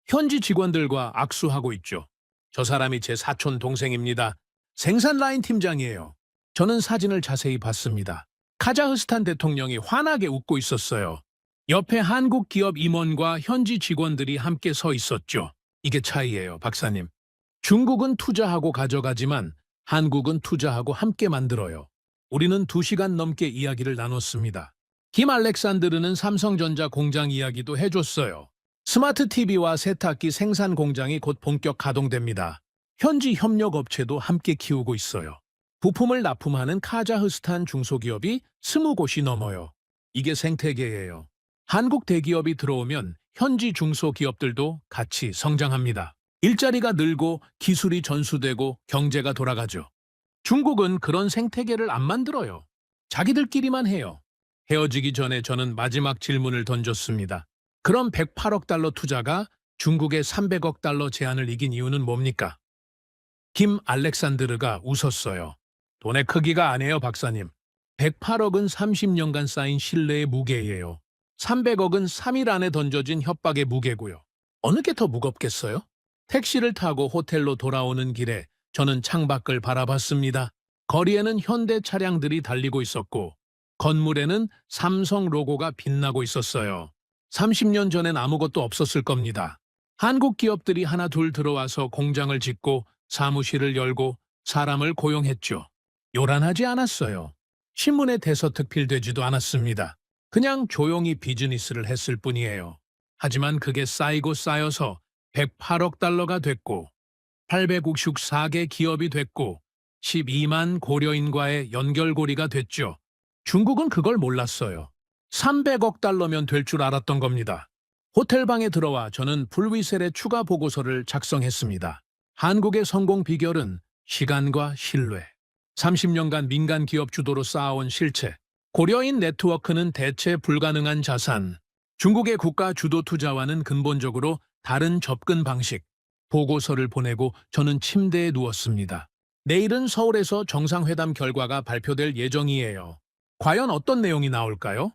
현지 직원들과 악수하고 있죠. 저 사람이 제 사촌 동생입니다. 생산 라인 팀장이에요. 저는 사진을 자세히 봤습니다. 카자흐스탄 대통령이 환하게 웃고 있었어요. 옆에 한국 기업 임원과 현지 직원들이 함께 서 있었죠. 이게 차이예요, 박사님. 중국은 투자하고 가져가지만 한국은 투자하고 함께 만들어요. 우리는 2시간 넘게 이야기를 나눴습니다. 김 알렉산드르는 삼성전자 공장 이야기도 해줬어요. 스마트 TV와 세탁기 생산 공장이 곧 본격 가동됩니다. 현지 협력업체도 함께 키우고 있어요. 부품을 납품하는 카자흐스탄 중소기업이 20곳이 넘어요. 이게 생태계예요. 한국 대기업이 들어오면 현지 중소기업들도 같이 성장합니다. 일자리가 늘고 기술이 전수되고 경제가 돌아가죠. 중국은 그런 생태계를 안 만들어요. 자기들끼리만 해요. 헤어지기 전에 저는 마지막 질문을 던졌습니다. 그럼 108억 달러 투자가 중국의 300억 달러 제안을 이긴 이유는 뭡니까? 김 알렉산드르가 웃었어요. 돈의 크기가 아니에요, 박사님. 108억은 30년간 쌓인 신뢰의 무게예요. 300억은 3일 안에 던져진 협박의 무게고요. 어느 게 더 무겁겠어요? 택시를 타고 호텔로 돌아오는 길에 저는 창밖을 바라봤습니다. 거리에는 현대 차량들이 달리고 있었고 건물에는 삼성 로고가 빛나고 있었어요. 30년 전엔 아무것도 없었을 겁니다. 한국 기업들이 하나 둘 들어와서 공장을 짓고 사무실을 열고 사람을 고용했죠. 요란하지 않았어요. 신문에 대서특필되지도 않았습니다. 그냥 조용히 비즈니스를 했을 뿐이에요. 하지만 그게 쌓이고 쌓여서 108억 달러가 됐고 854개 기업이 됐고 12만 고려인과의 연결고리가 됐죠. 중국은 그걸 몰랐어요. 300억 달러면 될 줄 알았던 겁니다. 호텔방에 들어와 저는 불위셀의 추가 보고서를 작성했습니다. 한국의 성공 비결은 시간과 신뢰, 30년간 민간 기업 주도로 쌓아온 실체. 고려인 네트워크는 대체 불가능한 자산. 중국의 국가 주도 투자와는 근본적으로 다른 접근 방식. 보고서를 보내고 저는 침대에 누웠습니다. 내일은 서울에서 정상회담 결과가 발표될 예정이에요. 과연 어떤 내용이 나올까요?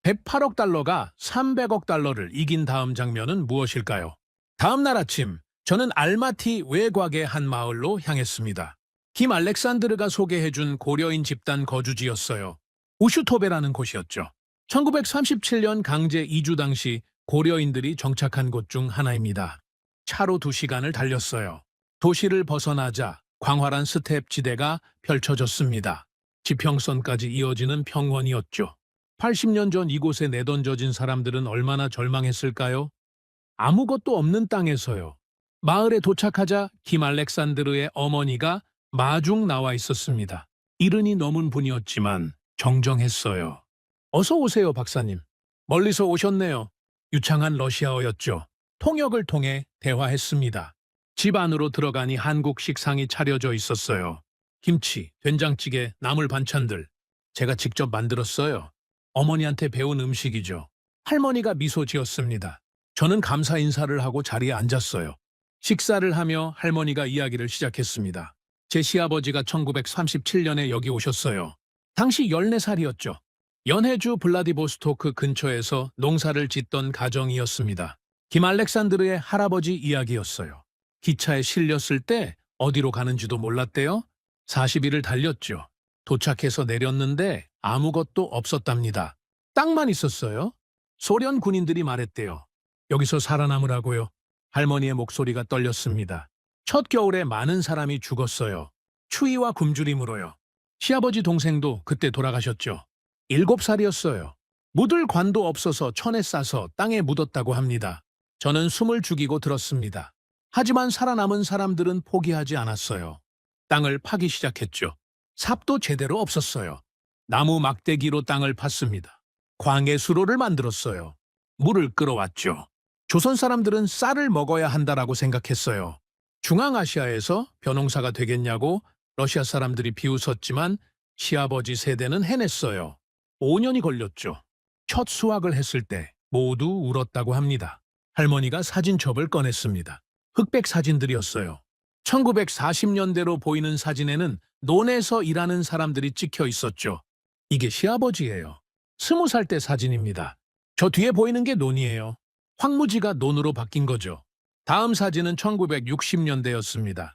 108억 달러가 300억 달러를 이긴 다음 장면은 무엇일까요? 다음 날 아침, 저는 알마티 외곽의 한 마을로 향했습니다. 김 알렉산드르가 소개해준 고려인 집단 거주지였어요. 우슈토베라는 곳이었죠. 1937년 강제 이주 당시 고려인들이 정착한 곳 중 하나입니다. 차로 2시간을 달렸어요. 도시를 벗어나자 광활한 스텝 지대가 펼쳐졌습니다. 지평선까지 이어지는 평원이었죠. 80년 전 이곳에 내던져진 사람들은 얼마나 절망했을까요? 아무것도 없는 땅에서요. 마을에 도착하자 김 알렉산드르의 어머니가 마중 나와 있었습니다. 이른이 넘은 분이었지만 정정했어요. 어서 오세요, 박사님. 멀리서 오셨네요. 유창한 러시아어였죠. 통역을 통해 대화했습니다. 집 안으로 들어가니 한국 식상이 차려져 있었어요. 김치, 된장찌개, 나물 반찬들. 제가 직접 만들었어요. 어머니한테 배운 음식이죠. 할머니가 미소 지었습니다. 저는 감사 인사를 하고 자리에 앉았어요. 식사를 하며 할머니가 이야기를 시작했습니다. 제 시아버지가 1937년에 여기 오셨어요. 당시 14살이었죠. 연해주 블라디보스토크 근처에서 농사를 짓던 가정이었습니다. 김 알렉산드르의 할아버지 이야기였어요. 기차에 실렸을 때 어디로 가는지도 몰랐대요. 40일을 달렸죠. 도착해서 내렸는데 아무것도 없었답니다. 땅만 있었어요. 소련 군인들이 말했대요. 여기서 살아남으라고요. 할머니의 목소리가 떨렸습니다. 첫 겨울에 많은 사람이 죽었어요. 추위와 굶주림으로요. 시아버지 동생도 그때 돌아가셨죠. 7살이었어요. 묻을 관도 없어서 천에 싸서 땅에 묻었다고 합니다. 저는 숨을 죽이고 들었습니다. 하지만 살아남은 사람들은 포기하지 않았어요. 땅을 파기 시작했죠. 삽도 제대로 없었어요. 나무 막대기로 땅을 팠습니다. 광해 수로를 만들었어요. 물을 끌어왔죠. 조선 사람들은 쌀을 먹어야 한다라고 생각했어요. 중앙아시아에서 벼농사가 되겠냐고 러시아 사람들이 비웃었지만 시아버지 세대는 해냈어요. 5년이 걸렸죠. 첫 수확을 했을 때 모두 울었다고 합니다. 할머니가 사진첩을 꺼냈습니다. 흑백 사진들이었어요. 1940년대로 보이는 사진에는 논에서 일하는 사람들이 찍혀 있었죠. 이게 시아버지예요. 20살 때 사진입니다. 저 뒤에 보이는 게 논이에요. 황무지가 논으로 바뀐 거죠. 다음 사진은 1960년대였습니다.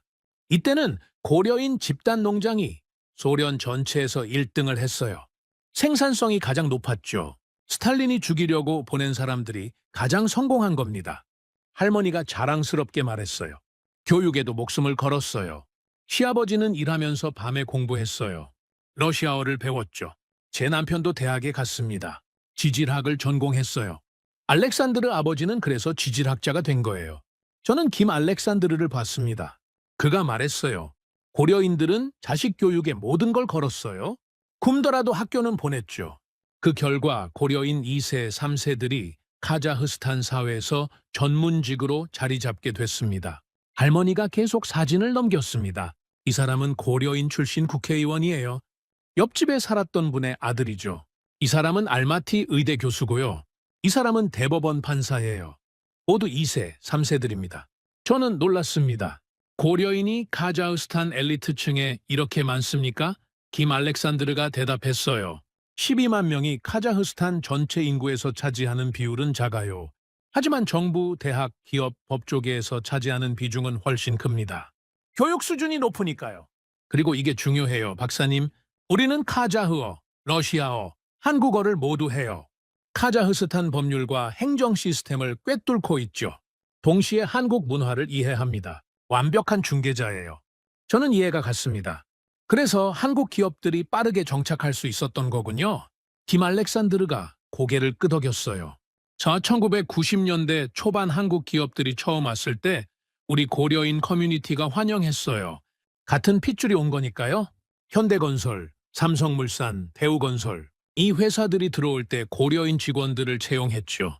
이때는 고려인 집단 농장이 소련 전체에서 1등을 했어요. 생산성이 가장 높았죠. 스탈린이 죽이려고 보낸 사람들이 가장 성공한 겁니다. 할머니가 자랑스럽게 말했어요. 교육에도 목숨을 걸었어요. 시아버지는 일하면서 밤에 공부했어요. 러시아어를 배웠죠. 제 남편도 대학에 갔습니다. 지질학을 전공했어요. 알렉산드르 아버지는 그래서 지질학자가 된 거예요. 저는 김 알렉산드르를 봤습니다. 그가 말했어요. 고려인들은 자식 교육에 모든 걸 걸었어요. 굶더라도 학교는 보냈죠. 그 결과 고려인 2세, 3세들이 카자흐스탄 사회에서 전문직으로 자리 잡게 됐습니다. 할머니가 계속 사진을 넘겼습니다. 이 사람은 고려인 출신 국회의원이에요. 옆집에 살았던 분의 아들이죠. 이 사람은 알마티 의대 교수고요. 이 사람은 대법원 판사예요. 모두 2세, 3세들입니다. 저는 놀랐습니다. 고려인이 카자흐스탄 엘리트층에 이렇게 많습니까? 김 알렉산드르가 대답했어요. 12만 명이 카자흐스탄 전체 인구에서 차지하는 비율은 작아요. 하지만 정부, 대학, 기업, 법조계에서 차지하는 비중은 훨씬 큽니다. 교육 수준이 높으니까요. 그리고 이게 중요해요, 박사님. 우리는 카자흐어, 러시아어, 한국어를 모두 해요. 카자흐스탄 법률과 행정 시스템을 꿰뚫고 있죠. 동시에 한국 문화를 이해합니다. 완벽한 중개자예요. 저는 이해가 갔습니다. 그래서 한국 기업들이 빠르게 정착할 수 있었던 거군요. 김 알렉산드르가 고개를 끄덕였어요. 저 1990년대 초반 한국 기업들이 처음 왔을 때 우리 고려인 커뮤니티가 환영했어요. 같은 핏줄이 온 거니까요. 현대건설, 삼성물산, 대우건설, 이 회사들이 들어올 때 고려인 직원들을 채용했죠.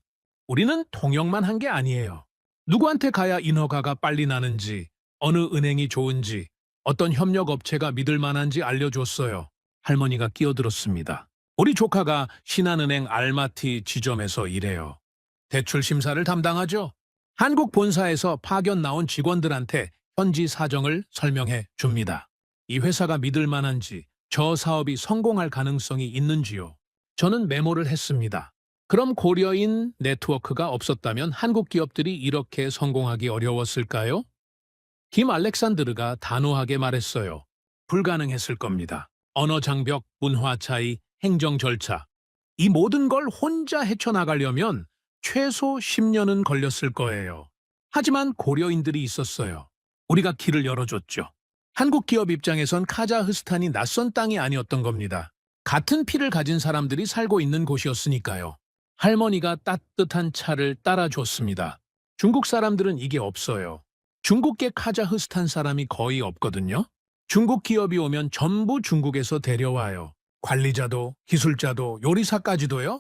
우리는 통역만 한 게 아니에요. 누구한테 가야 인허가가 빨리 나는지, 어느 은행이 좋은지, 어떤 협력업체가 믿을 만한지 알려줬어요. 할머니가 끼어들었습니다. 우리 조카가 신한은행 알마티 지점에서 일해요. 대출 심사를 담당하죠. 한국 본사에서 파견 나온 직원들한테 현지 사정을 설명해 줍니다. 이 회사가 믿을 만한지, 저 사업이 성공할 가능성이 있는지요. 저는 메모를 했습니다. 그럼 고려인 네트워크가 없었다면 한국 기업들이 이렇게 성공하기 어려웠을까요? 김 알렉산드르가 단호하게 말했어요. 불가능했을 겁니다. 언어 장벽, 문화 차이, 행정 절차. 이 모든 걸 혼자 헤쳐나가려면 최소 10년은 걸렸을 거예요. 하지만 고려인들이 있었어요. 우리가 길을 열어줬죠. 한국 기업 입장에선 카자흐스탄이 낯선 땅이 아니었던 겁니다. 같은 피를 가진 사람들이 살고 있는 곳이었으니까요. 할머니가 따뜻한 차를 따라줬습니다. 중국 사람들은 이게 없어요. 중국계 카자흐스탄 사람이 거의 없거든요. 중국 기업이 오면 전부 중국에서 데려와요. 관리자도, 기술자도, 요리사까지도요.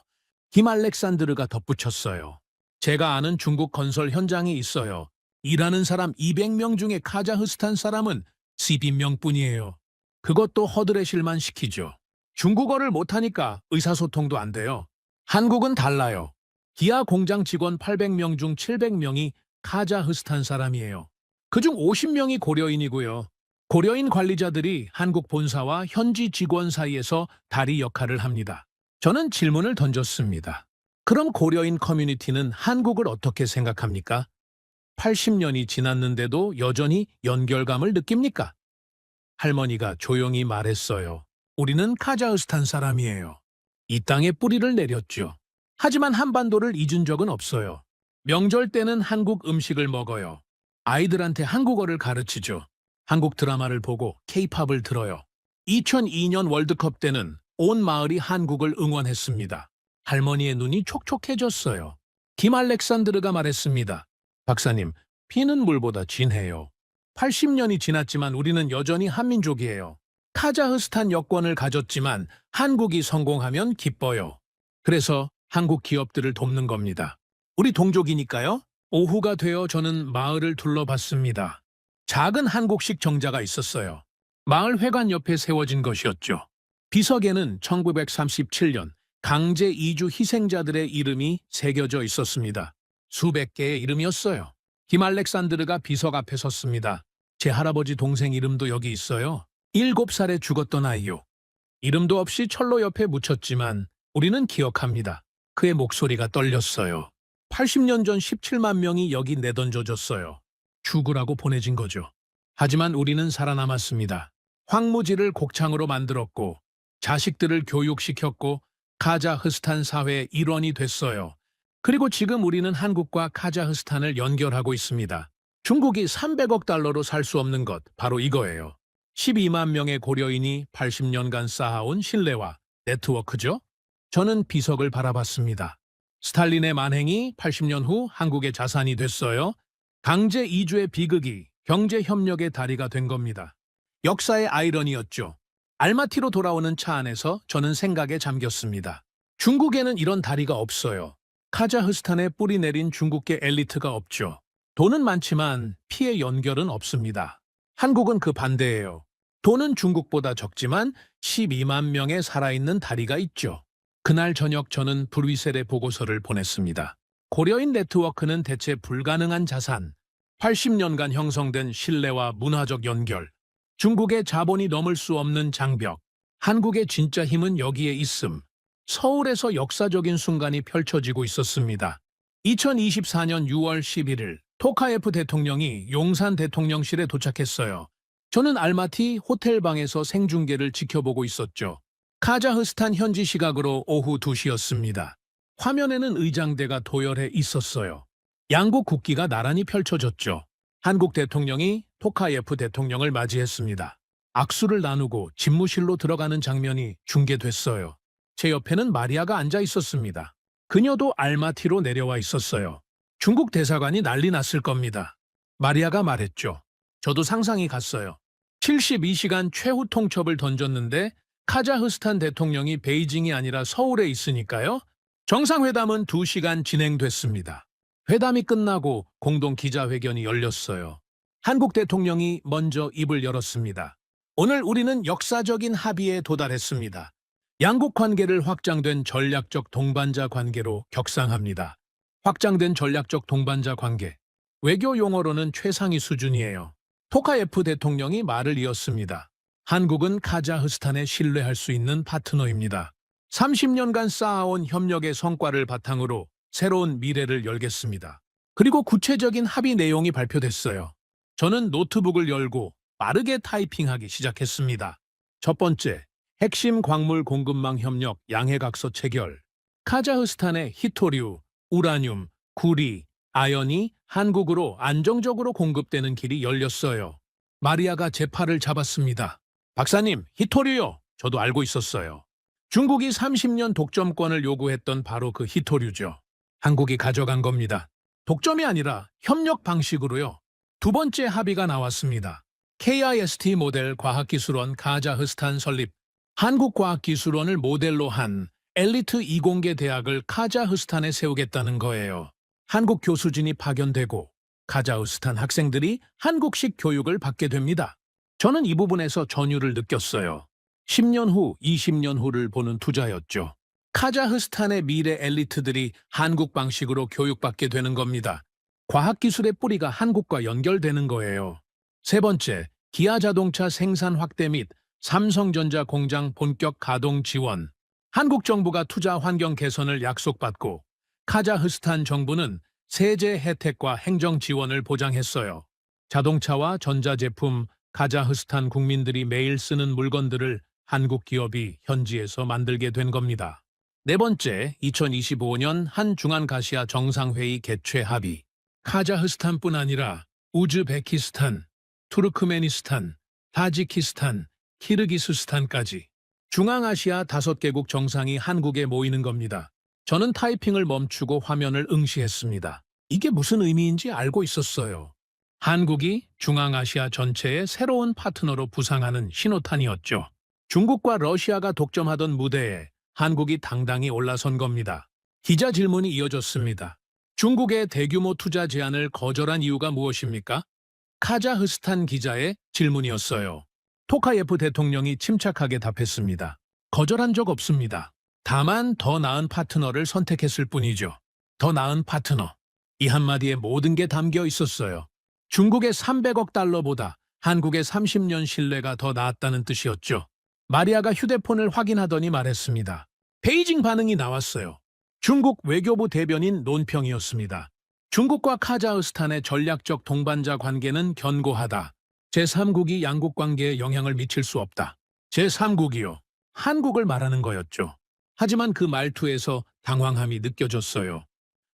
김 알렉산드르가 덧붙였어요. 제가 아는 중국 건설 현장이 있어요. 일하는 사람 200명 중에 카자흐스탄 사람은 12명뿐이에요. 그것도 허드레실만 시키죠. 중국어를 못하니까 의사소통도 안 돼요. 한국은 달라요. 기아 공장 직원 800명 중 700명이 카자흐스탄 사람이에요. 그중 50명이 고려인이고요. 고려인 관리자들이 한국 본사와 현지 직원 사이에서 다리 역할을 합니다. 저는 질문을 던졌습니다. 그럼 고려인 커뮤니티는 한국을 어떻게 생각합니까? 80년이 지났는데도 여전히 연결감을 느낍니까? 할머니가 조용히 말했어요. 우리는 카자흐스탄 사람이에요. 이 땅에 뿌리를 내렸죠. 하지만 한반도를 잊은 적은 없어요. 명절 때는 한국 음식을 먹어요. 아이들한테 한국어를 가르치죠. 한국 드라마를 보고 케이팝을 들어요. 2002년 월드컵 때는 온 마을이 한국을 응원했습니다. 할머니의 눈이 촉촉해졌어요. 김 알렉산드르가 말했습니다. 박사님, 피는 물보다 진해요. 80년이 지났지만 우리는 여전히 한민족이에요. 카자흐스탄 여권을 가졌지만 한국이 성공하면 기뻐요. 그래서 한국 기업들을 돕는 겁니다. 우리 동족이니까요. 오후가 되어 저는 마을을 둘러봤습니다. 작은 한국식 정자가 있었어요. 마을 회관 옆에 세워진 것이었죠. 비석에는 1937년 강제 이주 희생자들의 이름이 새겨져 있었습니다. 수백 개의 이름이었어요. 김 알렉산드르가 비석 앞에 섰습니다. 제 할아버지 동생 이름도 여기 있어요. 7살에 죽었던 아이요. 이름도 없이 철로 옆에 묻혔지만 우리는 기억합니다. 그의 목소리가 떨렸어요. 80년 전 17만 명이 여기 내던져졌어요. 죽으라고 보내진 거죠. 하지만 우리는 살아남았습니다. 황무지를 곡창으로 만들었고 자식들을 교육시켰고 카자흐스탄 사회의 일원이 됐어요. 그리고 지금 우리는 한국과 카자흐스탄을 연결하고 있습니다. 중국이 300억 달러로 살 수 없는 것, 바로 이거예요. 12만 명의 고려인이 80년간 쌓아온 신뢰와 네트워크죠. 저는 비석을 바라봤습니다. 스탈린의 만행이 80년 후 한국의 자산이 됐어요. 강제 이주의 비극이 경제협력의 다리가 된 겁니다. 역사의 아이러니였죠. 알마티로 돌아오는 차 안에서 저는 생각에 잠겼습니다. 중국에는 이런 다리가 없어요. 카자흐스탄에 뿌리 내린 중국계 엘리트가 없죠. 돈은 많지만 피의 연결은 없습니다. 한국은 그 반대예요. 돈은 중국보다 적지만 12만 명의 살아있는 다리가 있죠. 그날 저녁 저는 브뤼셀에 보고서를 보냈습니다. 고려인 네트워크는 대체 불가능한 자산, 80년간 형성된 신뢰와 문화적 연결, 중국의 자본이 넘을 수 없는 장벽, 한국의 진짜 힘은 여기에 있음. 서울에서 역사적인 순간이 펼쳐지고 있었습니다. 2024년 6월 11일 토카예프 대통령이 용산 대통령실에 도착했어요. 저는 알마티 호텔방에서 생중계를 지켜보고 있었죠. 카자흐스탄 현지 시각으로 오후 2시였습니다. 화면에는 의장대가 도열해 있었어요. 양국 국기가 나란히 펼쳐졌죠. 한국 대통령이 토카예프 대통령을 맞이했습니다. 악수를 나누고 집무실로 들어가는 장면이 중계됐어요. 제 옆에는 마리아가 앉아 있었습니다. 그녀도 알마티로 내려와 있었어요. 중국 대사관이 난리 났을 겁니다. 마리아가 말했죠. 저도 상상이 갔어요. 72시간 최후 통첩을 던졌는데 카자흐스탄 대통령이 베이징이 아니라 서울에 있으니까요. 정상회담은 2시간 진행됐습니다. 회담이 끝나고 공동 기자회견이 열렸어요. 한국 대통령이 먼저 입을 열었습니다. 오늘 우리는 역사적인 합의에 도달했습니다. 양국 관계를 확장된 전략적 동반자 관계로 격상합니다. 확장된 전략적 동반자 관계. 외교 용어로는 최상위 수준이에요. 토카예프 대통령이 말을 이었습니다. 한국은 카자흐스탄에 신뢰할 수 있는 파트너입니다. 30년간 쌓아온 협력의 성과를 바탕으로 새로운 미래를 열겠습니다. 그리고 구체적인 합의 내용이 발표됐어요. 저는 노트북을 열고 빠르게 타이핑하기 시작했습니다. 첫 번째, 핵심 광물 공급망 협력 양해각서 체결. 카자흐스탄의 히토류, 우라늄, 구리, 아연이 한국으로 안정적으로 공급되는 길이 열렸어요. 마리아가 제 팔을 잡았습니다. 박사님, 히토류요. 저도 알고 있었어요. 중국이 30년 독점권을 요구했던 바로 그 히토류죠. 한국이 가져간 겁니다. 독점이 아니라 협력 방식으로요. 두 번째 합의가 나왔습니다. KIST 모델 과학기술원 카자흐스탄 설립. 한국과학기술원을 모델로 한 엘리트 이공계 대학을 카자흐스탄에 세우겠다는 거예요. 한국 교수진이 파견되고 카자흐스탄 학생들이 한국식 교육을 받게 됩니다. 저는 이 부분에서 전율을 느꼈어요. 10년 후, 20년 후를 보는 투자였죠. 카자흐스탄의 미래 엘리트들이 한국 방식으로 교육받게 되는 겁니다. 과학기술의 뿌리가 한국과 연결되는 거예요. 세 번째, 기아자동차 생산 확대 및 삼성전자 공장 본격 가동 지원. 한국 정부가 투자 환경 개선을 약속받고 카자흐스탄 정부는 세제 혜택과 행정 지원을 보장했어요. 자동차와 전자제품, 카자흐스탄 국민들이 매일 쓰는 물건들을 한국 기업이 현지에서 만들게 된 겁니다. 네 번째, 2025년 한중한가시아 정상회의 개최 합의. 카자흐스탄뿐 아니라 우즈베키스탄, 투르크메니스탄, 타지키스탄, 키르기스스탄까지 중앙아시아 5개국 정상이 한국에 모이는 겁니다. 저는 타이핑을 멈추고 화면을 응시했습니다. 이게 무슨 의미인지 알고 있었어요. 한국이 중앙아시아 전체의 새로운 파트너로 부상하는 신호탄이었죠. 중국과 러시아가 독점하던 무대에 한국이 당당히 올라선 겁니다. 기자 질문이 이어졌습니다. 중국의 대규모 투자 제안을 거절한 이유가 무엇입니까? 카자흐스탄 기자의 질문이었어요. 토카예프 대통령이 침착하게 답했습니다. 거절한 적 없습니다. 다만 더 나은 파트너를 선택했을 뿐이죠. 더 나은 파트너. 이 한마디에 모든 게 담겨 있었어요. 중국의 300억 달러보다 한국의 30년 신뢰가 더 나았다는 뜻이었죠. 마리아가 휴대폰을 확인하더니 말했습니다. 베이징 반응이 나왔어요. 중국 외교부 대변인 논평이었습니다. 중국과 카자흐스탄의 전략적 동반자 관계는 견고하다. 제3국이 양국 관계에 영향을 미칠 수 없다. 제3국이요. 한국을 말하는 거였죠. 하지만 그 말투에서 당황함이 느껴졌어요.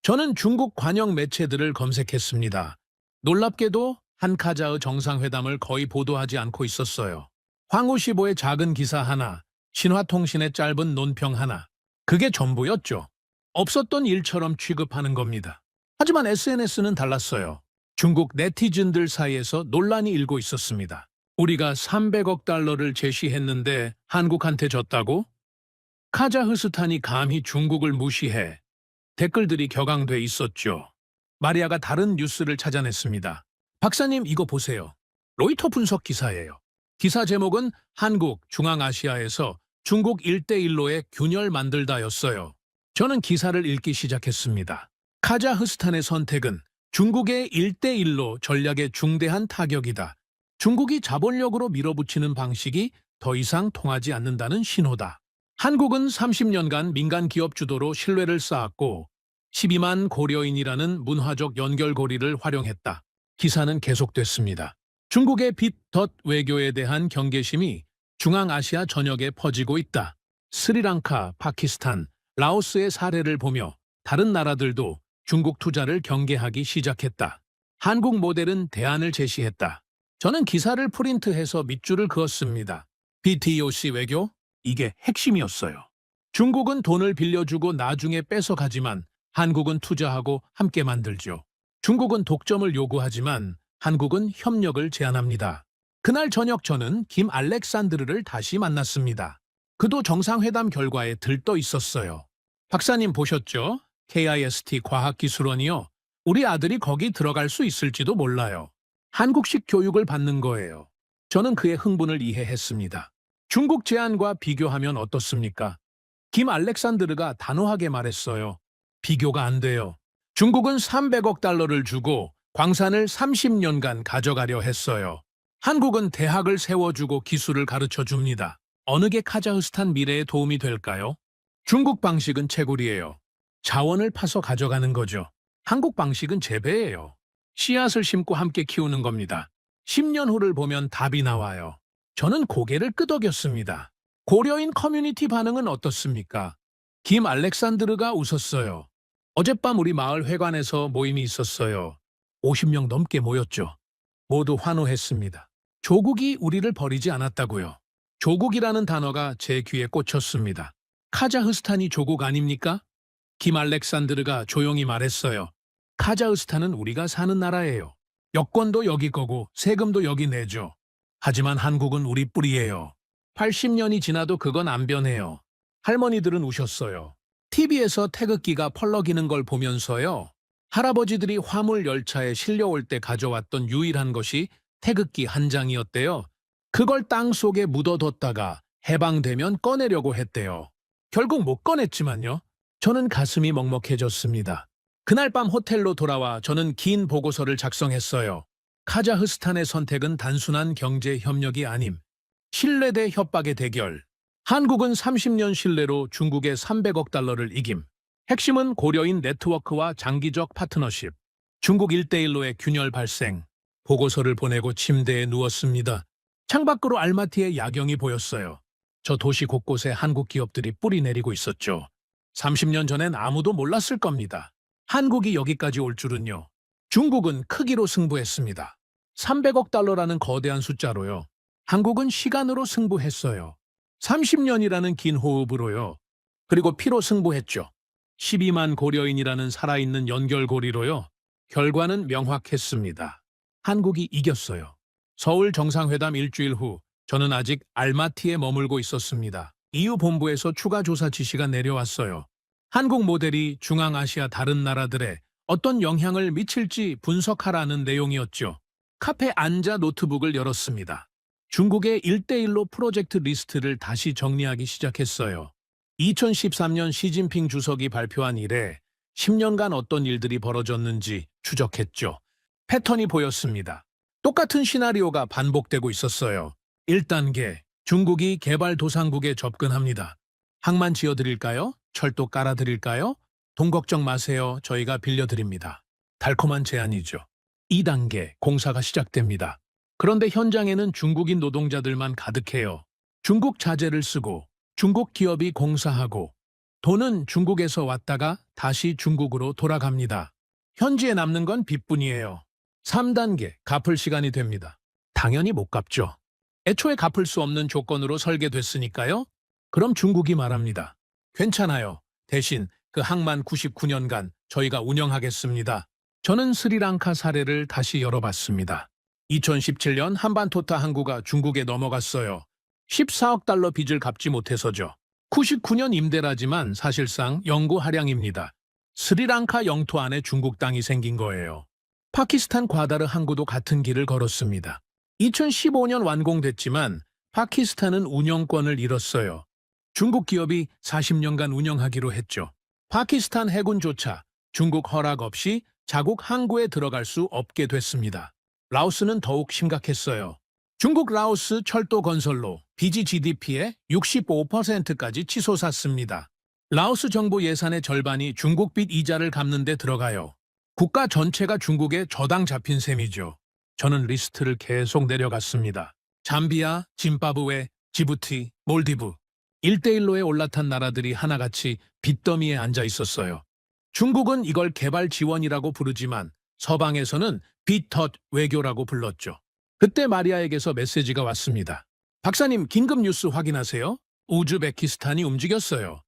저는 중국 관영 매체들을 검색했습니다. 놀랍게도 한카자흐 정상회담을 거의 보도하지 않고 있었어요. 황우시보의 작은 기사 하나, 신화통신의 짧은 논평 하나. 그게 전부였죠. 없었던 일처럼 취급하는 겁니다. 하지만 SNS는 달랐어요. 중국 네티즌들 사이에서 논란이 일고 있었습니다. 우리가 300억 달러를 제시했는데 한국한테 졌다고? 카자흐스탄이 감히 중국을 무시해. 댓글들이 격앙돼 있었죠. 마리아가 다른 뉴스를 찾아냈습니다. 박사님 이거 보세요. 로이터 분석 기사예요. 기사 제목은 한국, 중앙아시아에서 중국 1대1로의 균열 만들다였어요. 저는 기사를 읽기 시작했습니다. 카자흐스탄의 선택은 중국의 1대1로 전략에 중대한 타격이다. 중국이 자본력으로 밀어붙이는 방식이 더 이상 통하지 않는다는 신호다. 한국은 30년간 민간 기업 주도로 신뢰를 쌓았고 12만 고려인이라는 문화적 연결고리를 활용했다. 기사는 계속됐습니다. 중국의 빚-덫 외교에 대한 경계심이 중앙아시아 전역에 퍼지고 있다. 스리랑카, 파키스탄, 라오스의 사례를 보며 다른 나라들도 중국 투자를 경계하기 시작했다. 한국 모델은 대안을 제시했다. 저는 기사를 프린트해서 밑줄을 그었습니다. BTOC 외교? 이게 핵심이었어요. 중국은 돈을 빌려주고 나중에 뺏어가지만 한국은 투자하고 함께 만들죠. 중국은 독점을 요구하지만 한국은 협력을 제안합니다. 그날 저녁 저는 김 알렉산드르를 다시 만났습니다. 그도 정상회담 결과에 들떠 있었어요. 박사님 보셨죠? KIST 과학기술원이요. 우리 아들이 거기 들어갈 수 있을지도 몰라요. 한국식 교육을 받는 거예요. 저는 그의 흥분을 이해했습니다. 중국 제안과 비교하면 어떻습니까? 김 알렉산드르가 단호하게 말했어요. 비교가 안 돼요. 중국은 300억 달러를 주고 광산을 30년간 가져가려 했어요. 한국은 대학을 세워주고 기술을 가르쳐 줍니다. 어느 게 카자흐스탄 미래에 도움이 될까요? 중국 방식은 채굴이에요. 자원을 파서 가져가는 거죠. 한국 방식은 재배예요. 씨앗을 심고 함께 키우는 겁니다. 10년 후를 보면 답이 나와요. 저는 고개를 끄덕였습니다. 고려인 커뮤니티 반응은 어떻습니까? 김 알렉산드르가 웃었어요. 어젯밤 우리 마을 회관에서 모임이 있었어요. 50명 넘게 모였죠. 모두 환호했습니다. 조국이 우리를 버리지 않았다고요. 조국이라는 단어가 제 귀에 꽂혔습니다. 카자흐스탄이 조국 아닙니까? 김 알렉산드르가 조용히 말했어요. 카자흐스탄은 우리가 사는 나라예요. 여권도 여기 거고 세금도 여기 내죠. 하지만 한국은 우리 뿌리예요. 80년이 지나도 그건 안 변해요. 할머니들은 우셨어요. TV에서 태극기가 펄럭이는 걸 보면서요. 할아버지들이 화물 열차에 실려올 때 가져왔던 유일한 것이 태극기 한 장이었대요. 그걸 땅 속에 묻어뒀다가 해방되면 꺼내려고 했대요. 결국 못 꺼냈지만요. 저는 가슴이 먹먹해졌습니다. 그날 밤 호텔로 돌아와 저는 긴 보고서를 작성했어요. 카자흐스탄의 선택은 단순한 경제 협력이 아님, 신뢰 대 협박의 대결. 한국은 30년 신뢰로 중국의 300억 달러를 이김. 핵심은 고려인 네트워크와 장기적 파트너십. 중국 1대1로의 균열 발생. 보고서를 보내고 침대에 누웠습니다. 창밖으로 알마티의 야경이 보였어요. 저 도시 곳곳에 한국 기업들이 뿌리 내리고 있었죠. 30년 전엔 아무도 몰랐을 겁니다. 한국이 여기까지 올 줄은요. 중국은 크기로 승부했습니다. 300억 달러라는 거대한 숫자로요. 한국은 시간으로 승부했어요. 30년이라는 긴 호흡으로요. 그리고 피로 승부했죠. 12만 고려인이라는 살아있는 연결고리로요. 결과는 명확했습니다. 한국이 이겼어요. 서울 정상회담 일주일 후 저는 아직 알마티에 머물고 있었습니다. EU 본부에서 추가 조사 지시가 내려왔어요. 한국 모델이 중앙아시아 다른 나라들에 어떤 영향을 미칠지 분석하라는 내용이었죠. 카페에 앉아 노트북을 열었습니다. 중국의 1대1로 프로젝트 리스트를 다시 정리하기 시작했어요. 2013년 시진핑 주석이 발표한 이래 10년간 어떤 일들이 벌어졌는지 추적했죠. 패턴이 보였습니다. 똑같은 시나리오가 반복되고 있었어요. 1단계, 중국이 개발도상국에 접근합니다. 항만 지어드릴까요? 철도 깔아드릴까요? 돈 걱정 마세요. 저희가 빌려드립니다. 달콤한 제안이죠. 2단계, 공사가 시작됩니다. 그런데 현장에는 중국인 노동자들만 가득해요. 중국 자재를 쓰고 중국 기업이 공사하고 돈은 중국에서 왔다가 다시 중국으로 돌아갑니다. 현지에 남는 건 빚뿐이에요. 3단계, 갚을 시간이 됩니다. 당연히 못 갚죠. 애초에 갚을 수 없는 조건으로 설계됐으니까요. 그럼 중국이 말합니다. 괜찮아요. 대신 그 항만 99년간 저희가 운영하겠습니다. 저는 스리랑카 사례를 다시 열어봤습니다. 2017년 한반토타 항구가 중국에 넘어갔어요. 14억 달러 빚을 갚지 못해서죠. 99년 임대라지만 사실상 영구 할양입니다. 스리랑카 영토 안에 중국 땅이 생긴 거예요. 파키스탄 과다르 항구도 같은 길을 걸었습니다. 2015년 완공됐지만 파키스탄은 운영권을 잃었어요. 중국 기업이 40년간 운영하기로 했죠. 파키스탄 해군조차 중국 허락 없이 자국 항구에 들어갈 수 없게 됐습니다. 라오스는 더욱 심각했어요. 중국 라오스 철도 건설로 빚이 GDP의 65%까지 치솟았습니다. 라오스 정부 예산의 절반이 중국 빚 이자를 갚는 데 들어가요. 국가 전체가 중국에 저당 잡힌 셈이죠. 저는 리스트를 계속 내려갔습니다. 잠비아, 짐바브웨, 지부티, 몰디브. 1대1로에 올라탄 나라들이 하나같이 빚더미에 앉아 있었어요. 중국은 이걸 개발 지원이라고 부르지만 서방에서는 빚덧 외교라고 불렀죠. 그때 마리아에게서 메시지가 왔습니다. 박사님, 긴급 뉴스 확인하세요. 우즈베키스탄이 움직였어요.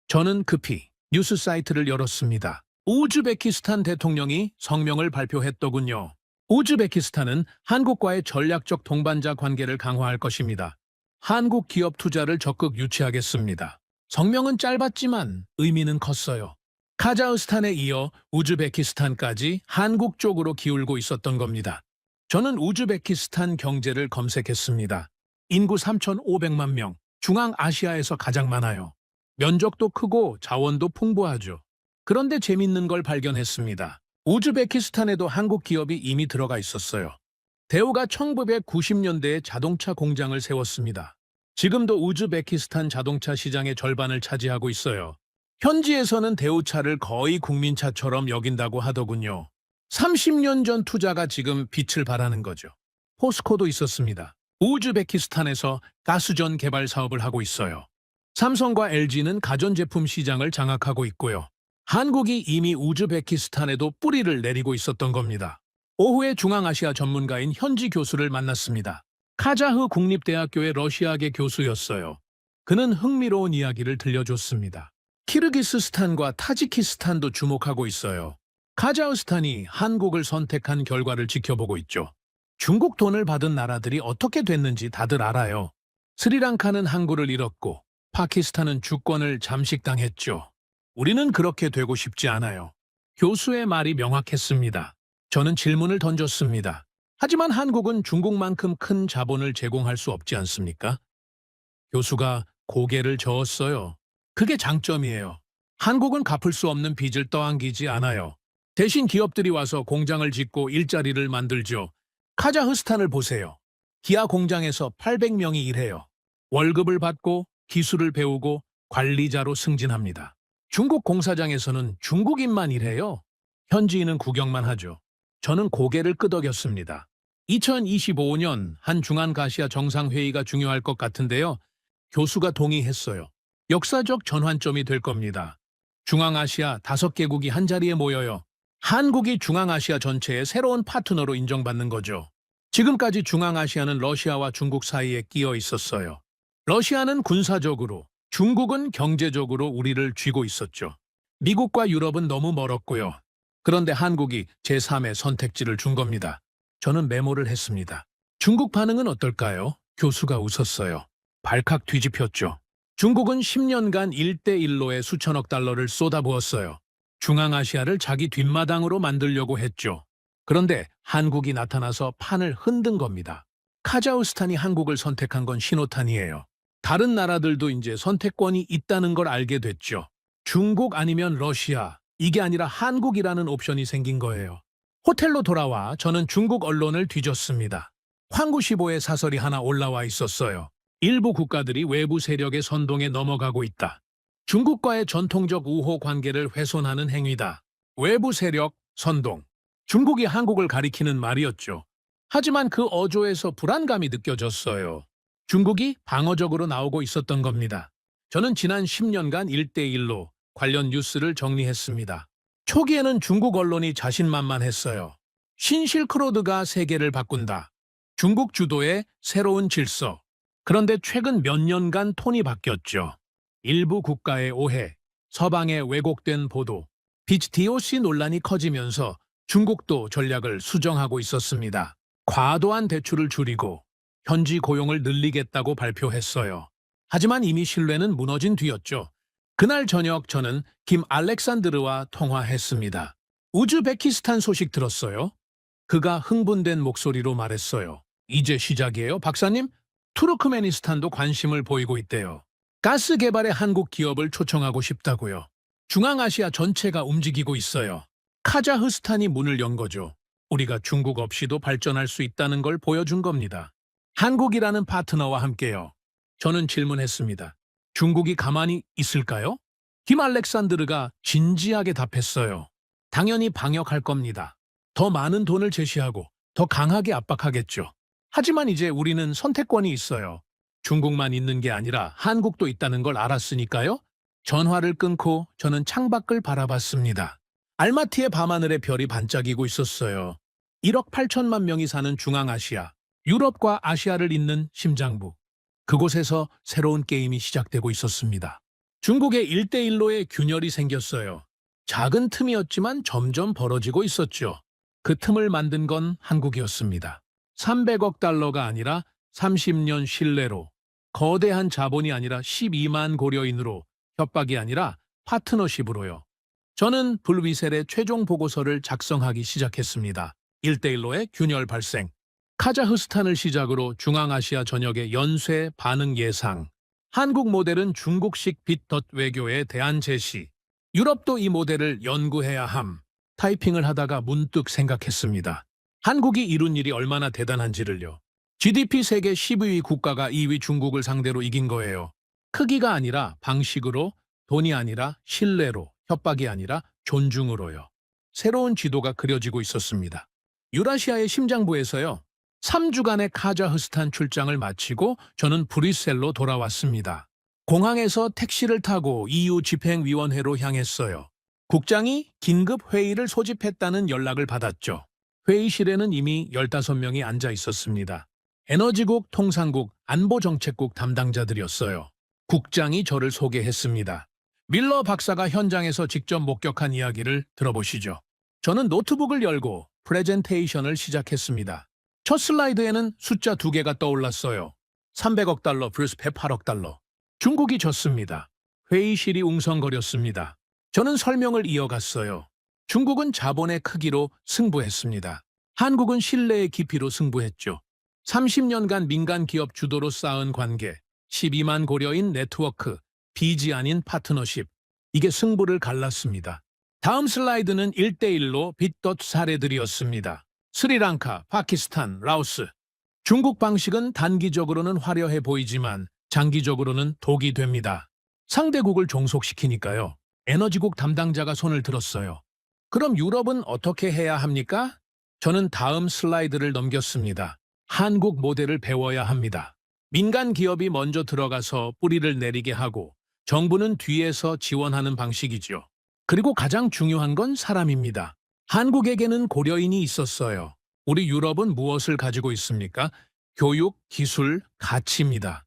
저는 급히 뉴스 사이트를 열었습니다. 우즈베키스탄 대통령이 성명을 발표했더군요. 우즈베키스탄은 한국과의 전략적 동반자 관계를 강화할 것입니다. 한국 기업 투자를 적극 유치하겠습니다. 성명은 짧았지만 의미는 컸어요. 카자흐스탄에 이어 우즈베키스탄까지 한국 쪽으로 기울고 있었던 겁니다. 저는 우즈베키스탄 경제를 검색했습니다. 인구 3,500만 명, 중앙아시아에서 가장 많아요. 면적도 크고 자원도 풍부하죠. 그런데 재밌는 걸 발견했습니다. 우즈베키스탄에도 한국 기업이 이미 들어가 있었어요. 대우가 1990년대에 자동차 공장을 세웠습니다. 지금도 우즈베키스탄 자동차 시장의 절반을 차지하고 있어요. 현지에서는 대우차를 거의 국민차처럼 여긴다고 하더군요. 30년 전 투자가 지금 빛을 발하는 거죠. 포스코도 있었습니다. 우즈베키스탄에서 가스전 개발 사업을 하고 있어요. 삼성과 LG는 가전제품 시장을 장악하고 있고요. 한국이 이미 우즈베키스탄에도 뿌리를 내리고 있었던 겁니다. 오후에 중앙아시아 전문가인 현지 교수를 만났습니다. 카자흐 국립대학교의 러시아계 교수였어요. 그는 흥미로운 이야기를 들려줬습니다. 키르기스스탄과 타지키스탄도 주목하고 있어요. 카자흐스탄이 한국을 선택한 결과를 지켜보고 있죠. 중국 돈을 받은 나라들이 어떻게 됐는지 다들 알아요. 스리랑카는 항구를 잃었고 파키스탄은 주권을 잠식당했죠. 우리는 그렇게 되고 싶지 않아요. 교수의 말이 명확했습니다. 저는 질문을 던졌습니다. 하지만 한국은 중국만큼 큰 자본을 제공할 수 없지 않습니까? 교수가 고개를 저었어요. 그게 장점이에요. 한국은 갚을 수 없는 빚을 떠안기지 않아요. 대신 기업들이 와서 공장을 짓고 일자리를 만들죠. 카자흐스탄을 보세요. 기아 공장에서 800명이 일해요. 월급을 받고 기술을 배우고 관리자로 승진합니다. 중국 공사장에서는 중국인만 일해요. 현지인은 구경만 하죠. 저는 고개를 끄덕였습니다. 2025년 한 중앙아시아 정상회의가 중요할 것 같은데요. 교수가 동의했어요. 역사적 전환점이 될 겁니다. 중앙아시아 5개국이 한자리에 모여요. 한국이 중앙아시아 전체의 새로운 파트너로 인정받는 거죠. 지금까지 중앙아시아는 러시아와 중국 사이에 끼어 있었어요. 러시아는 군사적으로, 중국은 경제적으로 우리를 쥐고 있었죠. 미국과 유럽은 너무 멀었고요. 그런데 한국이 제3의 선택지를 준 겁니다. 저는 메모를 했습니다. 중국 반응은 어떨까요? 교수가 웃었어요. 발칵 뒤집혔죠. 중국은 10년간 1대1로에 수천억 달러를 쏟아부었어요. 중앙아시아를 자기 뒷마당으로 만들려고 했죠. 그런데 한국이 나타나서 판을 흔든 겁니다. 카자흐스탄이 한국을 선택한 건 신호탄이에요. 다른 나라들도 이제 선택권이 있다는 걸 알게 됐죠. 중국 아니면 러시아, 이게 아니라 한국이라는 옵션이 생긴 거예요. 호텔로 돌아와 저는 중국 언론을 뒤졌습니다. 황구시보에 사설이 하나 올라와 있었어요. 일부 국가들이 외부 세력의 선동에 넘어가고 있다. 중국과의 전통적 우호 관계를 훼손하는 행위다. 외부 세력, 선동. 중국이 한국을 가리키는 말이었죠. 하지만 그 어조에서 불안감이 느껴졌어요. 중국이 방어적으로 나오고 있었던 겁니다. 저는 지난 10년간 1대1로 관련 뉴스를 정리했습니다. 초기에는 중국 언론이 자신만만했어요. 신실크로드가 세계를 바꾼다. 중국 주도의 새로운 질서. 그런데 최근 몇 년간 톤이 바뀌었죠. 일부 국가의 오해, 서방의 왜곡된 보도, 비치 DOC 논란이 커지면서 중국도 전략을 수정하고 있었습니다. 과도한 대출을 줄이고 현지 고용을 늘리겠다고 발표했어요. 하지만 이미 신뢰는 무너진 뒤였죠. 그날 저녁 저는 김 알렉산드르와 통화했습니다. 우즈베키스탄 소식 들었어요? 그가 흥분된 목소리로 말했어요. 이제 시작이에요, 박사님? 투르크메니스탄도 관심을 보이고 있대요. 가스 개발에 한국 기업을 초청하고 싶다고요. 중앙아시아 전체가 움직이고 있어요. 카자흐스탄이 문을 연 거죠. 우리가 중국 없이도 발전할 수 있다는 걸 보여준 겁니다. 한국이라는 파트너와 함께요. 저는 질문했습니다. 중국이 가만히 있을까요? 김 알렉산드르가 진지하게 답했어요. 당연히 방역할 겁니다. 더 많은 돈을 제시하고 더 강하게 압박하겠죠. 하지만 이제 우리는 선택권이 있어요. 중국만 있는 게 아니라 한국도 있다는 걸 알았으니까요. 전화를 끊고 저는 창밖을 바라봤습니다. 알마티의 밤하늘에 별이 반짝이고 있었어요. 1억 8천만 명이 사는 중앙아시아, 유럽과 아시아를 잇는 심장부. 그곳에서 새로운 게임이 시작되고 있었습니다. 중국의 1대1로의 균열이 생겼어요. 작은 틈이었지만 점점 벌어지고 있었죠. 그 틈을 만든 건 한국이었습니다. 300억 달러가 아니라 30년 신뢰로, 거대한 자본이 아니라 12만 고려인으로, 협박이 아니라 파트너십으로요. 저는 불위셀의 최종 보고서를 작성하기 시작했습니다. 1대1로의 균열 발생, 카자흐스탄을 시작으로 중앙아시아 전역의 연쇄 반응 예상, 한국 모델은 중국식 빚덧 외교에 대한 제시, 유럽도 이 모델을 연구해야 함. 타이핑을 하다가 문득 생각했습니다. 한국이 이룬 일이 얼마나 대단한지를요. GDP 세계 10위 국가가 2위 중국을 상대로 이긴 거예요. 크기가 아니라 방식으로, 돈이 아니라 신뢰로, 협박이 아니라 존중으로요. 새로운 지도가 그려지고 있었습니다. 유라시아의 심장부에서요. 3주간의 카자흐스탄 출장을 마치고 저는 브뤼셀로 돌아왔습니다. 공항에서 택시를 타고 EU 집행위원회로 향했어요. 국장이 긴급 회의를 소집했다는 연락을 받았죠. 회의실에는 이미 15명이 앉아 있었습니다. 에너지국, 통상국, 안보정책국 담당자들이었어요. 국장이 저를 소개했습니다. 밀러 박사가 현장에서 직접 목격한 이야기를 들어보시죠. 저는 노트북을 열고 프레젠테이션을 시작했습니다. 첫 슬라이드에는 숫자 2개가 떠올랐어요. 300억 달러 vs 108억 달러. 중국이 졌습니다. 회의실이 웅성거렸습니다. 저는 설명을 이어갔어요. 중국은 자본의 크기로 승부했습니다. 한국은 신뢰의 깊이로 승부했죠. 30년간 민간 기업 주도로 쌓은 관계, 12만 고려인 네트워크, 빚이 아닌 파트너십. 이게 승부를 갈랐습니다. 다음 슬라이드는 1대1로 빚덧 사례들이었습니다. 스리랑카, 파키스탄, 라오스. 중국 방식은 단기적으로는 화려해 보이지만 장기적으로는 독이 됩니다. 상대국을 종속시키니까요. 에너지국 담당자가 손을 들었어요. 그럼 유럽은 어떻게 해야 합니까? 저는 다음 슬라이드를 넘겼습니다. 한국 모델을 배워야 합니다. 민간 기업이 먼저 들어가서 뿌리를 내리게 하고 정부는 뒤에서 지원하는 방식이죠. 그리고 가장 중요한 건 사람입니다. 한국에게는 고려인이 있었어요. 우리 유럽은 무엇을 가지고 있습니까? 교육, 기술, 가치입니다.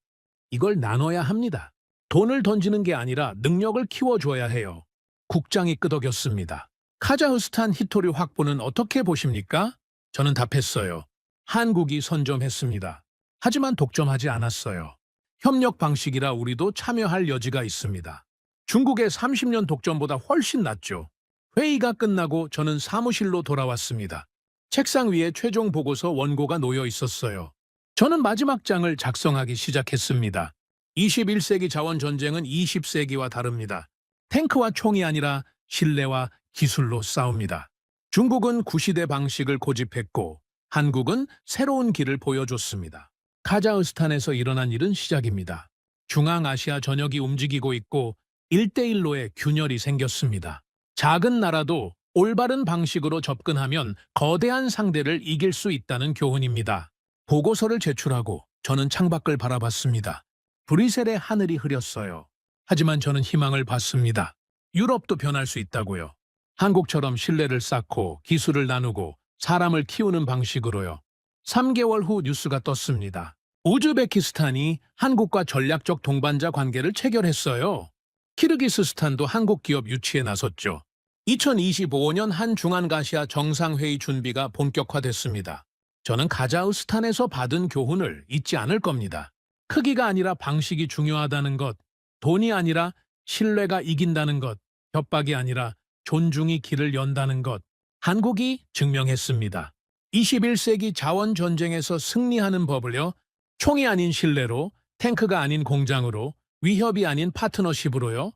이걸 나눠야 합니다. 돈을 던지는 게 아니라 능력을 키워줘야 해요. 국장이 끄덕였습니다. 카자흐스탄 히토류 확보는 어떻게 보십니까? 저는 답했어요. 한국이 선점했습니다. 하지만 독점하지 않았어요. 협력 방식이라 우리도 참여할 여지가 있습니다. 중국의 30년 독점보다 훨씬 낫죠. 회의가 끝나고 저는 사무실로 돌아왔습니다. 책상 위에 최종 보고서 원고가 놓여 있었어요. 저는 마지막 장을 작성하기 시작했습니다. 21세기 자원 전쟁은 20세기와 다릅니다. 탱크와 총이 아니라 신뢰와 기술로 싸웁니다. 중국은 구시대 방식을 고집했고 한국은 새로운 길을 보여줬습니다. 카자흐스탄에서 일어난 일은 시작입니다. 중앙아시아 전역이 움직이고 있고 1대1로의 균열이 생겼습니다. 작은 나라도 올바른 방식으로 접근하면 거대한 상대를 이길 수 있다는 교훈입니다. 보고서를 제출하고 저는 창밖을 바라봤습니다. 브뤼셀의 하늘이 흐렸어요. 하지만 저는 희망을 봤습니다. 유럽도 변할 수 있다고요. 한국처럼 신뢰를 쌓고 기술을 나누고 사람을 키우는 방식으로요. 3개월 후 뉴스가 떴습니다. 우즈베키스탄이 한국과 전략적 동반자 관계를 체결했어요. 키르기스스탄도 한국 기업 유치에 나섰죠. 2025년 한중앙아시아 정상회의 준비가 본격화됐습니다. 저는 카자흐스탄에서 받은 교훈을 잊지 않을 겁니다. 크기가 아니라 방식이 중요하다는 것, 돈이 아니라 신뢰가 이긴다는 것, 협박이 아니라 존중이 길을 연다는 것, 한국이 증명했습니다. 21세기 자원 전쟁에서 승리하는 법을요, 총이 아닌 신뢰로, 탱크가 아닌 공장으로, 위협이 아닌 파트너십으로요.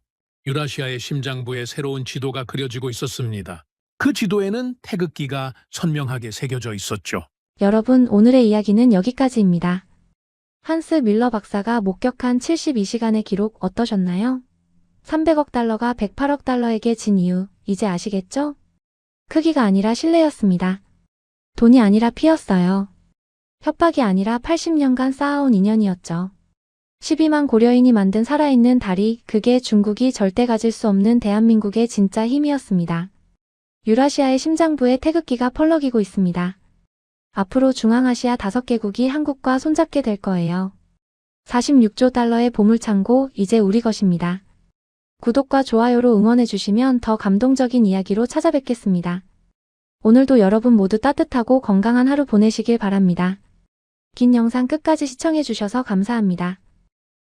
유라시아의 심장부에 새로운 지도가 그려지고 있었습니다. 그 지도에는 태극기가 선명하게 새겨져 있었죠. 여러분, 오늘의 이야기는 여기까지입니다. 한스 밀러 박사가 목격한 72시간의 기록 어떠셨나요? 300억 달러가 108억 달러에게 진 이유, 이제 아시겠죠? 크기가 아니라 신뢰였습니다. 돈이 아니라 피였어요. 협박이 아니라 80년간 쌓아온 인연이었죠. 12만 고려인이 만든 살아있는 다리, 그게 중국이 절대 가질 수 없는 대한민국의 진짜 힘이었습니다. 유라시아의 심장부에 태극기가 펄럭이고 있습니다. 앞으로 중앙아시아 5개국이 한국과 손잡게 될 거예요. 46조 달러의 보물창고, 이제 우리 것입니다. 구독과 좋아요로 응원해주시면 더 감동적인 이야기로 찾아뵙겠습니다. 오늘도 여러분 모두 따뜻하고 건강한 하루 보내시길 바랍니다. 긴 영상 끝까지 시청해주셔서 감사합니다.